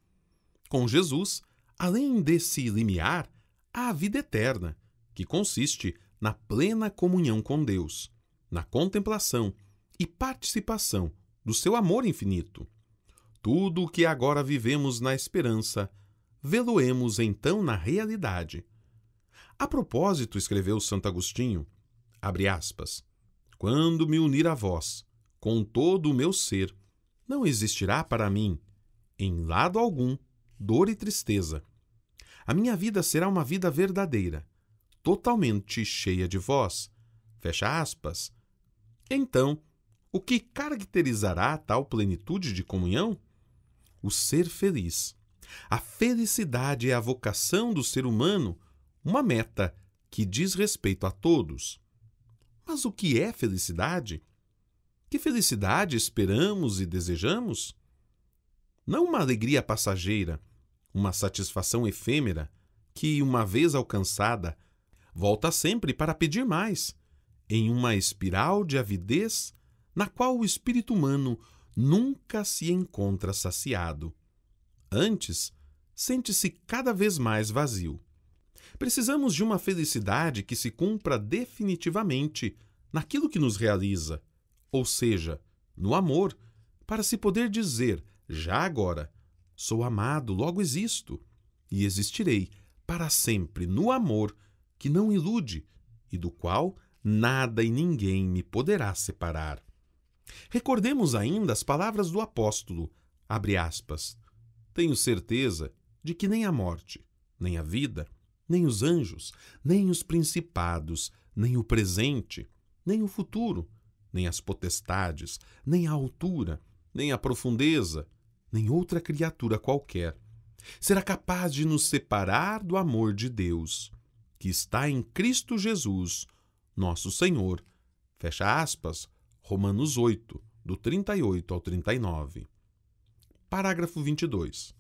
Com Jesus, além desse limiar, há a vida eterna, que consiste na plena comunhão com Deus, na contemplação e participação do seu amor infinito. Tudo o que agora vivemos na esperança, vê-lo-emos então na realidade. A propósito, escreveu Santo Agostinho, abre aspas, quando me unir a vós, com todo o meu ser, não existirá para mim, em lado algum, dor e tristeza. A minha vida será uma vida verdadeira, totalmente cheia de vós. Fecha aspas. Então, o que caracterizará tal plenitude de comunhão? O ser feliz. A felicidade é a vocação do ser humano, uma meta que diz respeito a todos. Mas o que é felicidade? Que felicidade esperamos e desejamos? Não uma alegria passageira, uma satisfação efêmera que, uma vez alcançada, volta sempre para pedir mais, em uma espiral de avidez na qual o espírito humano nunca se encontra saciado. Antes, sente-se cada vez mais vazio. Precisamos de uma felicidade que se cumpra definitivamente naquilo que nos realiza, ou seja, no amor, para se poder dizer, já agora, sou amado, logo existo, e existirei para sempre no amor que não ilude e do qual nada e ninguém me poderá separar. Recordemos ainda as palavras do apóstolo, abre aspas, tenho certeza de que nem a morte, nem a vida, nem os anjos, nem os principados, nem o presente, nem o futuro, nem as potestades, nem a altura, nem a profundeza, nem outra criatura qualquer será capaz de nos separar do amor de Deus, que está em Cristo Jesus, nosso Senhor. Fecha aspas, Romanos 8, do 38 ao 39. Parágrafo 22.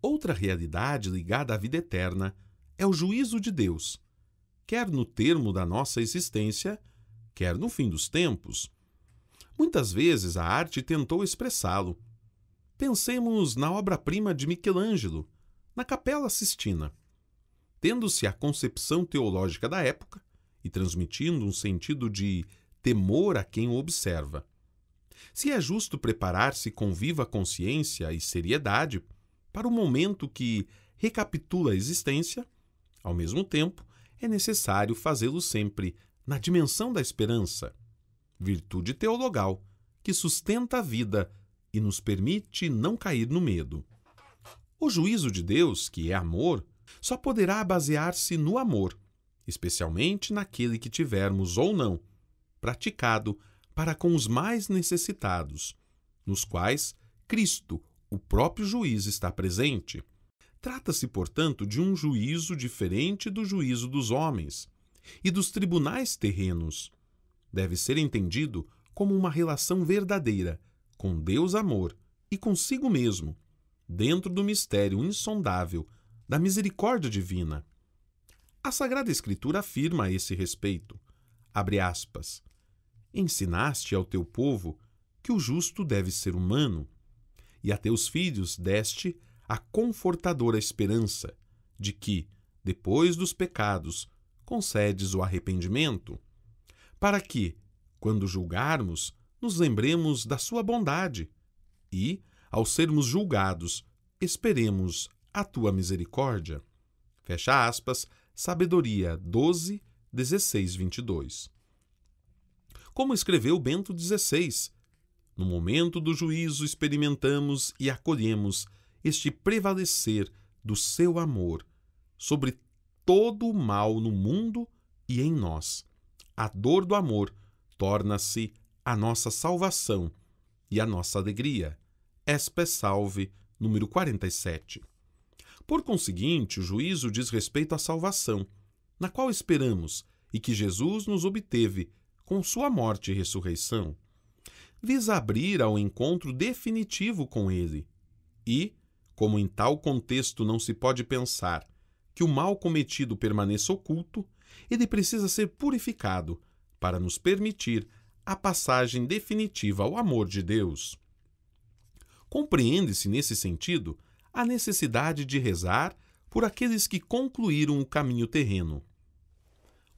Outra realidade ligada à vida eterna é o juízo de Deus, quer no termo da nossa existência, quer no fim dos tempos. Muitas vezes a arte tentou expressá-lo. Pensemos na obra-prima de Michelangelo, na Capela Sistina. Tendo-se a concepção teológica da época e transmitindo um sentido de temor a quem o observa. Se é justo preparar-se com viva consciência e seriedade para o momento que recapitula a existência, ao mesmo tempo é necessário fazê-lo sempre na dimensão da esperança, virtude teologal que sustenta a vida e nos permite não cair no medo. O juízo de Deus, que é amor, só poderá basear-se no amor, especialmente naquele que tivermos ou não praticado para com os mais necessitados, nos quais Cristo, o próprio juiz, está presente. Trata-se, portanto, de um juízo diferente do juízo dos homens e dos tribunais terrenos. Deve ser entendido como uma relação verdadeira com Deus amor e consigo mesmo, dentro do mistério insondável da misericórdia divina. A Sagrada Escritura afirma a esse respeito, abre aspas, ensinaste ao teu povo que o justo deve ser humano, e a teus filhos deste a confortadora esperança de que, depois dos pecados, concedes o arrependimento, para que, quando julgarmos, nos lembremos da sua bondade e, ao sermos julgados, esperemos a tua misericórdia. Fecha aspas, Sabedoria 12, 16, 22. Como escreveu Bento XVI, no momento do juízo experimentamos e acolhemos este prevalecer do seu amor sobre todo o mal no mundo e em nós. A dor do amor torna-se a nossa salvação e a nossa alegria. Espe Salve, número 47. Por conseguinte, o juízo diz respeito à salvação, na qual esperamos e que Jesus nos obteve com sua morte e ressurreição. Visa abrir ao encontro definitivo com Ele e, como em tal contexto não se pode pensar que o mal cometido permaneça oculto, ele precisa ser purificado para nos permitir a passagem definitiva ao amor de Deus. Compreende-se, nesse sentido, a necessidade de rezar por aqueles que concluíram o caminho terreno.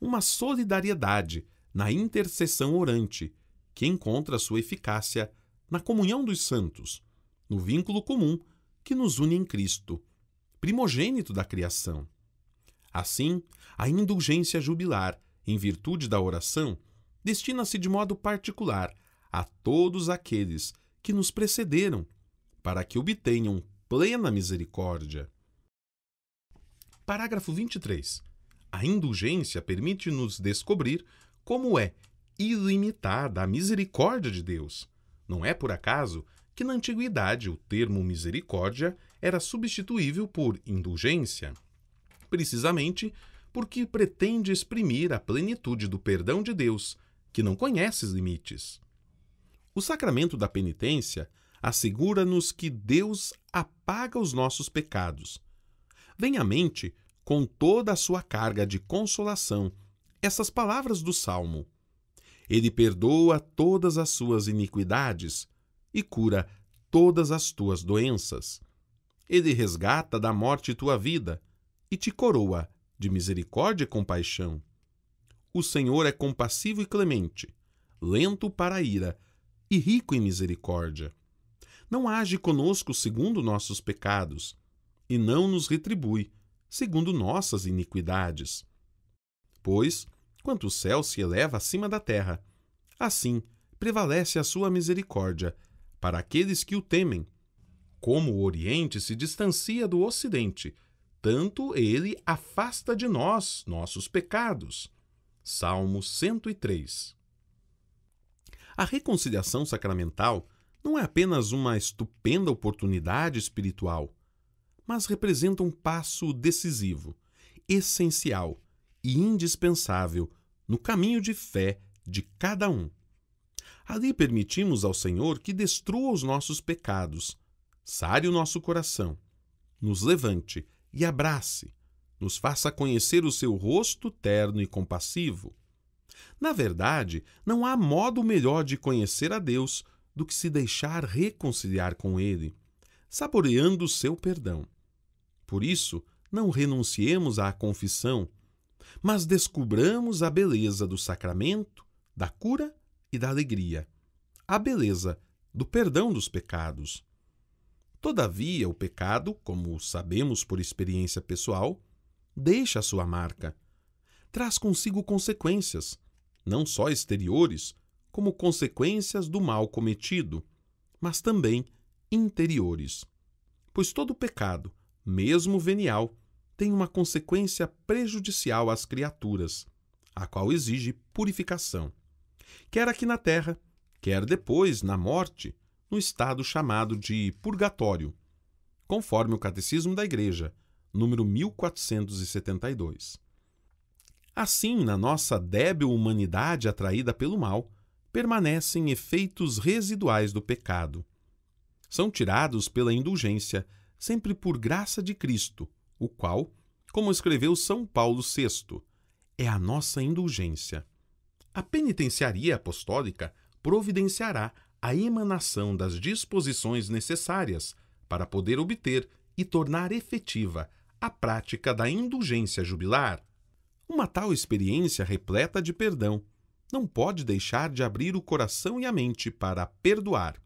Uma solidariedade na intercessão orante, que encontra sua eficácia na comunhão dos santos, no vínculo comum que nos une em Cristo, primogênito da criação. Assim, a indulgência jubilar, em virtude da oração, destina-se de modo particular a todos aqueles que nos precederam, para que obtenham plena misericórdia. Parágrafo 23. A indulgência permite-nos descobrir como é ilimitada a misericórdia de Deus. Não é por acaso que na antiguidade o termo misericórdia era substituível por indulgência, precisamente porque pretende exprimir a plenitude do perdão de Deus, que não conhece limites. O sacramento da penitência assegura-nos que Deus apaga os nossos pecados. Vem à mente, com toda a sua carga de consolação, essas palavras do Salmo: Ele perdoa todas as suas iniquidades e cura todas as tuas doenças. Ele resgata da morte tua vida e te coroa de misericórdia e compaixão. O Senhor é compassivo e clemente, lento para a ira e rico em misericórdia. Não age conosco segundo nossos pecados e não nos retribui segundo nossas iniquidades. Pois, quanto o céu se eleva acima da terra, assim prevalece a sua misericórdia para aqueles que o temem. Como o Oriente se distancia do Ocidente, tanto ele afasta de nós nossos pecados. Salmo 103. A reconciliação sacramental não é apenas uma estupenda oportunidade espiritual, mas representa um passo decisivo, essencial e indispensável no caminho de fé de cada um. Ali permitimos ao Senhor que destrua os nossos pecados, sare o nosso coração, nos levante e abrace, nos faça conhecer o seu rosto terno e compassivo. Na verdade, não há modo melhor de conhecer a Deus do que se deixar reconciliar com Ele, saboreando o seu perdão. Por isso, não renunciemos à confissão, mas descubramos a beleza do sacramento, da cura e da alegria, a beleza do perdão dos pecados. Todavia, o pecado, como sabemos por experiência pessoal, deixa a sua marca. Traz consigo consequências, não só exteriores, como consequências do mal cometido, mas também interiores. Pois todo pecado, mesmo venial, tem uma consequência prejudicial às criaturas, a qual exige purificação, quer aqui na terra, quer depois, na morte, no estado chamado de purgatório, conforme o Catecismo da Igreja, número 1472. Assim, na nossa débil humanidade atraída pelo mal, permanecem efeitos residuais do pecado. São tirados pela indulgência, sempre por graça de Cristo, o qual, como escreveu São Paulo VI, é a nossa indulgência. A penitenciaria apostólica providenciará a emanação das disposições necessárias para poder obter e tornar efetiva a prática da indulgência jubilar. Uma tal experiência repleta de perdão não pode deixar de abrir o coração e a mente para perdoar.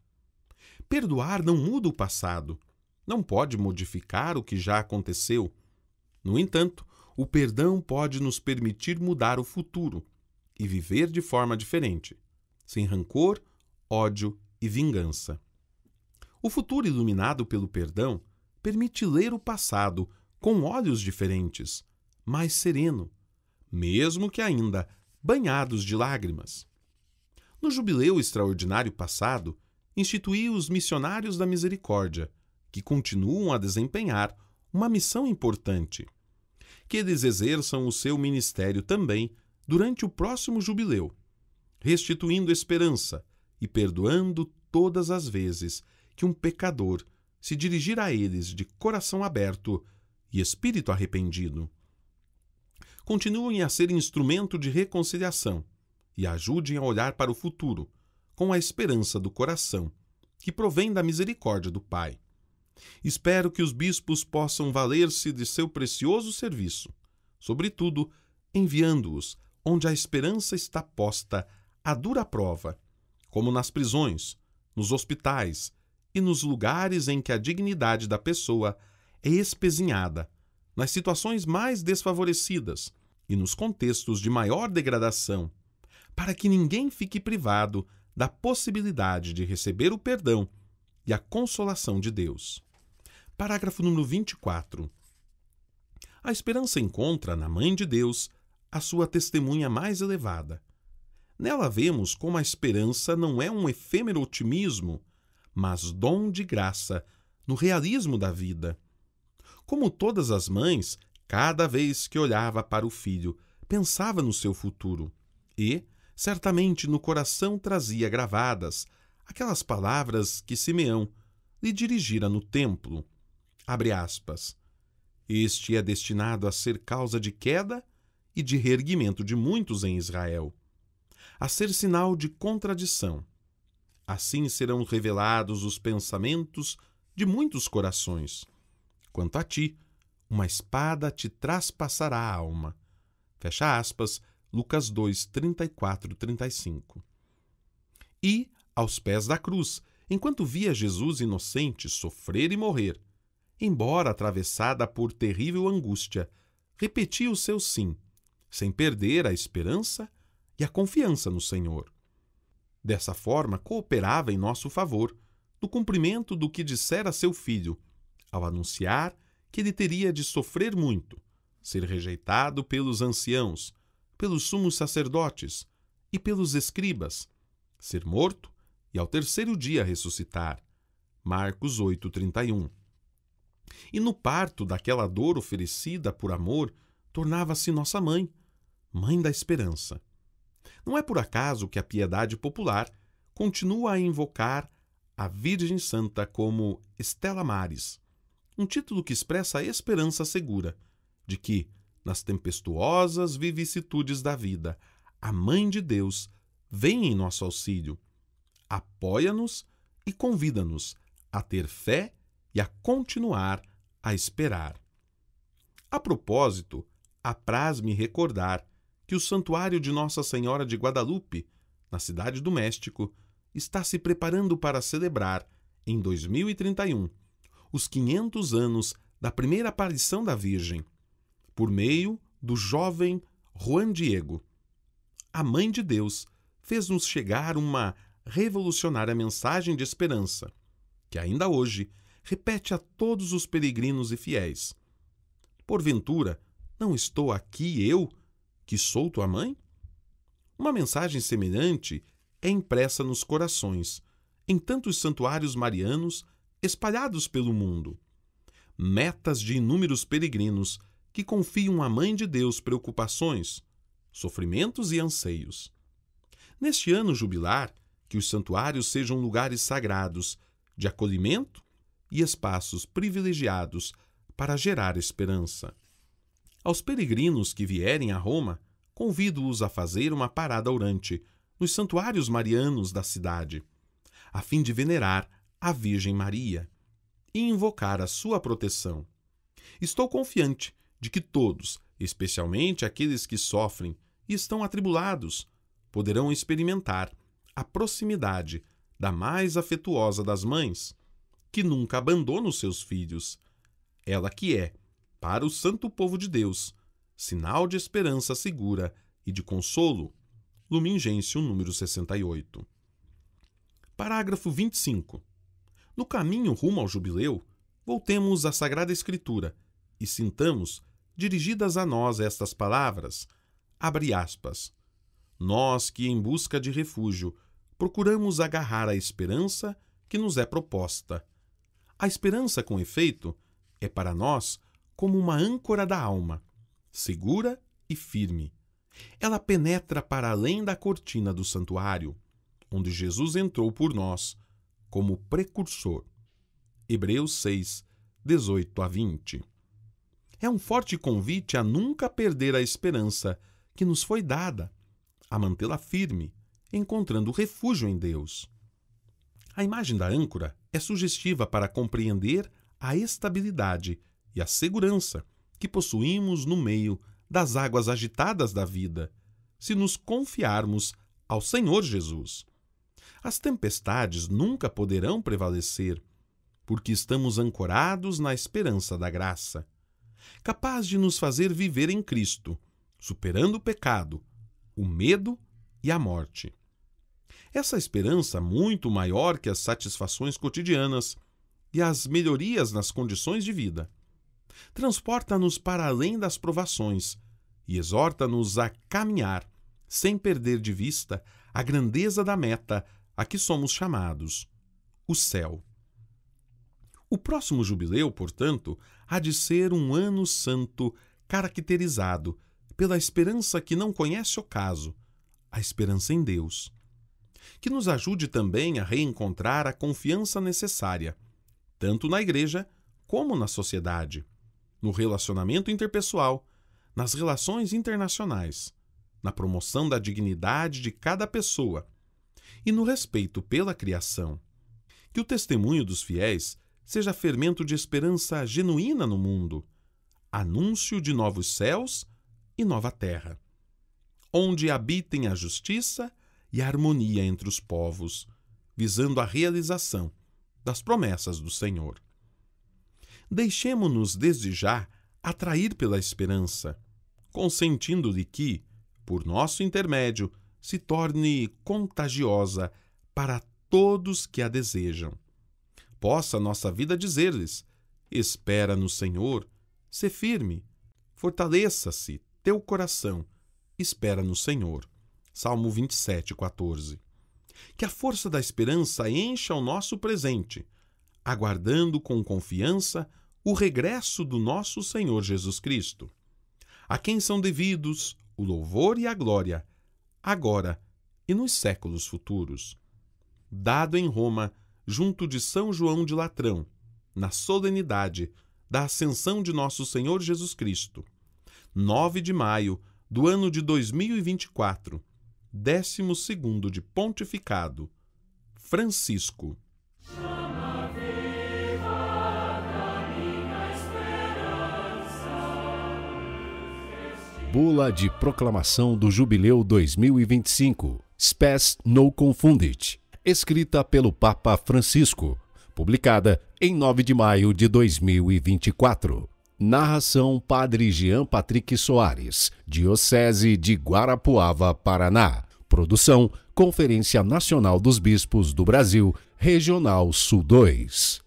Perdoar não muda o passado, não pode modificar o que já aconteceu. No entanto, o perdão pode nos permitir mudar o futuro e viver de forma diferente, sem rancor, ódio e vingança. O futuro iluminado pelo perdão permite ler o passado com olhos diferentes, mais sereno, mesmo que ainda banhados de lágrimas. No jubileu extraordinário passado, instituí os missionários da misericórdia, que continuam a desempenhar uma missão importante. Que eles exerçam o seu ministério também durante o próximo jubileu, restituindo esperança e perdoando todas as vezes que um pecador se dirigir a eles de coração aberto e espírito arrependido. Continuem a ser instrumento de reconciliação e ajudem a olhar para o futuro com a esperança do coração, que provém da misericórdia do Pai. Espero que os bispos possam valer-se de seu precioso serviço, sobretudo enviando-os onde a esperança está posta à dura prova, como nas prisões, nos hospitais e nos lugares em que a dignidade da pessoa é espezinhada, nas situações mais desfavorecidas e nos contextos de maior degradação, para que ninguém fique privado da possibilidade de receber o perdão e a consolação de Deus. Parágrafo número 24. A esperança encontra na Mãe de Deus a sua testemunha mais elevada. Nela vemos como a esperança não é um efêmero otimismo, mas dom de graça no realismo da vida. Como todas as mães, cada vez que olhava para o filho, pensava no seu futuro e, certamente, no coração trazia gravadas aquelas palavras que Simeão lhe dirigira no templo. Abre aspas. Este é destinado a ser causa de queda e de reerguimento de muitos em Israel, a ser sinal de contradição. Assim serão revelados os pensamentos de muitos corações. Quanto a ti, uma espada te traspassará a alma. Fecha aspas, Lucas 2, 34, 35. E, aos pés da cruz, enquanto via Jesus inocente sofrer e morrer, embora atravessada por terrível angústia, repetia o seu sim, sem perder a esperança e a confiança no Senhor. Dessa forma, cooperava em nosso favor, no cumprimento do que dissera seu filho, ao anunciar que ele teria de sofrer muito, ser rejeitado pelos anciãos, pelos sumos sacerdotes e pelos escribas, ser morto e ao terceiro dia ressuscitar. Marcos 8:31. E no parto daquela dor oferecida por amor, tornava-se nossa mãe, mãe da esperança. Não é por acaso que a piedade popular continua a invocar a Virgem Santa como Stella Maris, um título que expressa a esperança segura de que, nas tempestuosas vicissitudes da vida, a Mãe de Deus vem em nosso auxílio, apoia-nos e convida-nos a ter fé e a continuar a esperar. A propósito, apraz-me recordar que o Santuário de Nossa Senhora de Guadalupe, na cidade do México, está se preparando para celebrar, em 2031, os 500 anos da primeira aparição da Virgem, por meio do jovem Juan Diego. A Mãe de Deus fez-nos chegar uma revolucionária mensagem de esperança, que ainda hoje repete a todos os peregrinos e fiéis. Porventura, não estou aqui eu, que sou tua mãe? Uma mensagem semelhante é impressa nos corações, em tantos santuários marianos espalhados pelo mundo. Metas de inúmeros peregrinos que confiam à Mãe de Deus preocupações, sofrimentos e anseios. Neste ano jubilar, que os santuários sejam lugares sagrados de acolhimento e espaços privilegiados para gerar esperança. Aos peregrinos que vierem a Roma, convido-os a fazer uma parada orante nos santuários marianos da cidade, a fim de venerar a Virgem Maria e invocar a sua proteção. Estou confiante de que todos, especialmente aqueles que sofrem e estão atribulados, poderão experimentar a proximidade da mais afetuosa das mães, que nunca abandona os seus filhos. Ela que é, para o santo povo de Deus, sinal de esperança segura e de consolo. Lumen Gentium número 68. Parágrafo 25. No caminho rumo ao jubileu, voltemos à Sagrada Escritura e sintamos, dirigidas a nós estas palavras, abre aspas, nós que em busca de refúgio procuramos agarrar a esperança que nos é proposta. A esperança, com efeito, é para nós como uma âncora da alma, segura e firme. Ela penetra para além da cortina do santuário, onde Jesus entrou por nós, como precursor. Hebreus 6, 18 a 20. É um forte convite a nunca perder a esperança que nos foi dada, a mantê-la firme, encontrando refúgio em Deus. A imagem da âncora é sugestiva para compreender a estabilidade e a segurança que possuímos no meio das águas agitadas da vida, se nos confiarmos ao Senhor Jesus. As tempestades nunca poderão prevalecer, porque estamos ancorados na esperança da graça, capaz de nos fazer viver em Cristo, superando o pecado, o medo e a morte. Essa esperança, muito maior que as satisfações cotidianas e as melhorias nas condições de vida, transporta-nos para além das provações e exorta-nos a caminhar, sem perder de vista a grandeza da meta a que somos chamados, o céu. O próximo jubileu, portanto, há de ser um ano santo caracterizado pela esperança que não conhece ocaso, a esperança em Deus, que nos ajude também a reencontrar a confiança necessária, tanto na igreja como na sociedade, no relacionamento interpessoal, nas relações internacionais, na promoção da dignidade de cada pessoa e no respeito pela criação. Que o testemunho dos fiéis seja fermento de esperança genuína no mundo, anúncio de novos céus e nova terra, onde habitem a justiça e a harmonia entre os povos, visando a realização das promessas do Senhor. Deixemo-nos desde já atrair pela esperança, consentindo-lhe que, por nosso intermédio, se torne contagiosa para todos que a desejam. Possa nossa vida dizer-lhes: espera no Senhor, sê firme, fortaleça-se teu coração, espera no Senhor. Salmo 27, 14. Que a força da esperança encha o nosso presente, aguardando com confiança o regresso do nosso Senhor Jesus Cristo, a quem são devidos o louvor e a glória, agora e nos séculos futuros. Dado em Roma, junto de São João de Latrão, na solenidade da Ascensão de nosso Senhor Jesus Cristo, 9 de maio do ano de 2024, 12º de pontificado, Francisco. Bula de proclamação do Jubileu 2025, Spes non confundit, escrita pelo Papa Francisco, publicada em 9 de maio de 2024. Narração Padre Jean Patrick Soares, Diocese de Guarapuava, Paraná. Produção Conferência Nacional dos Bispos do Brasil, Regional Sul 2.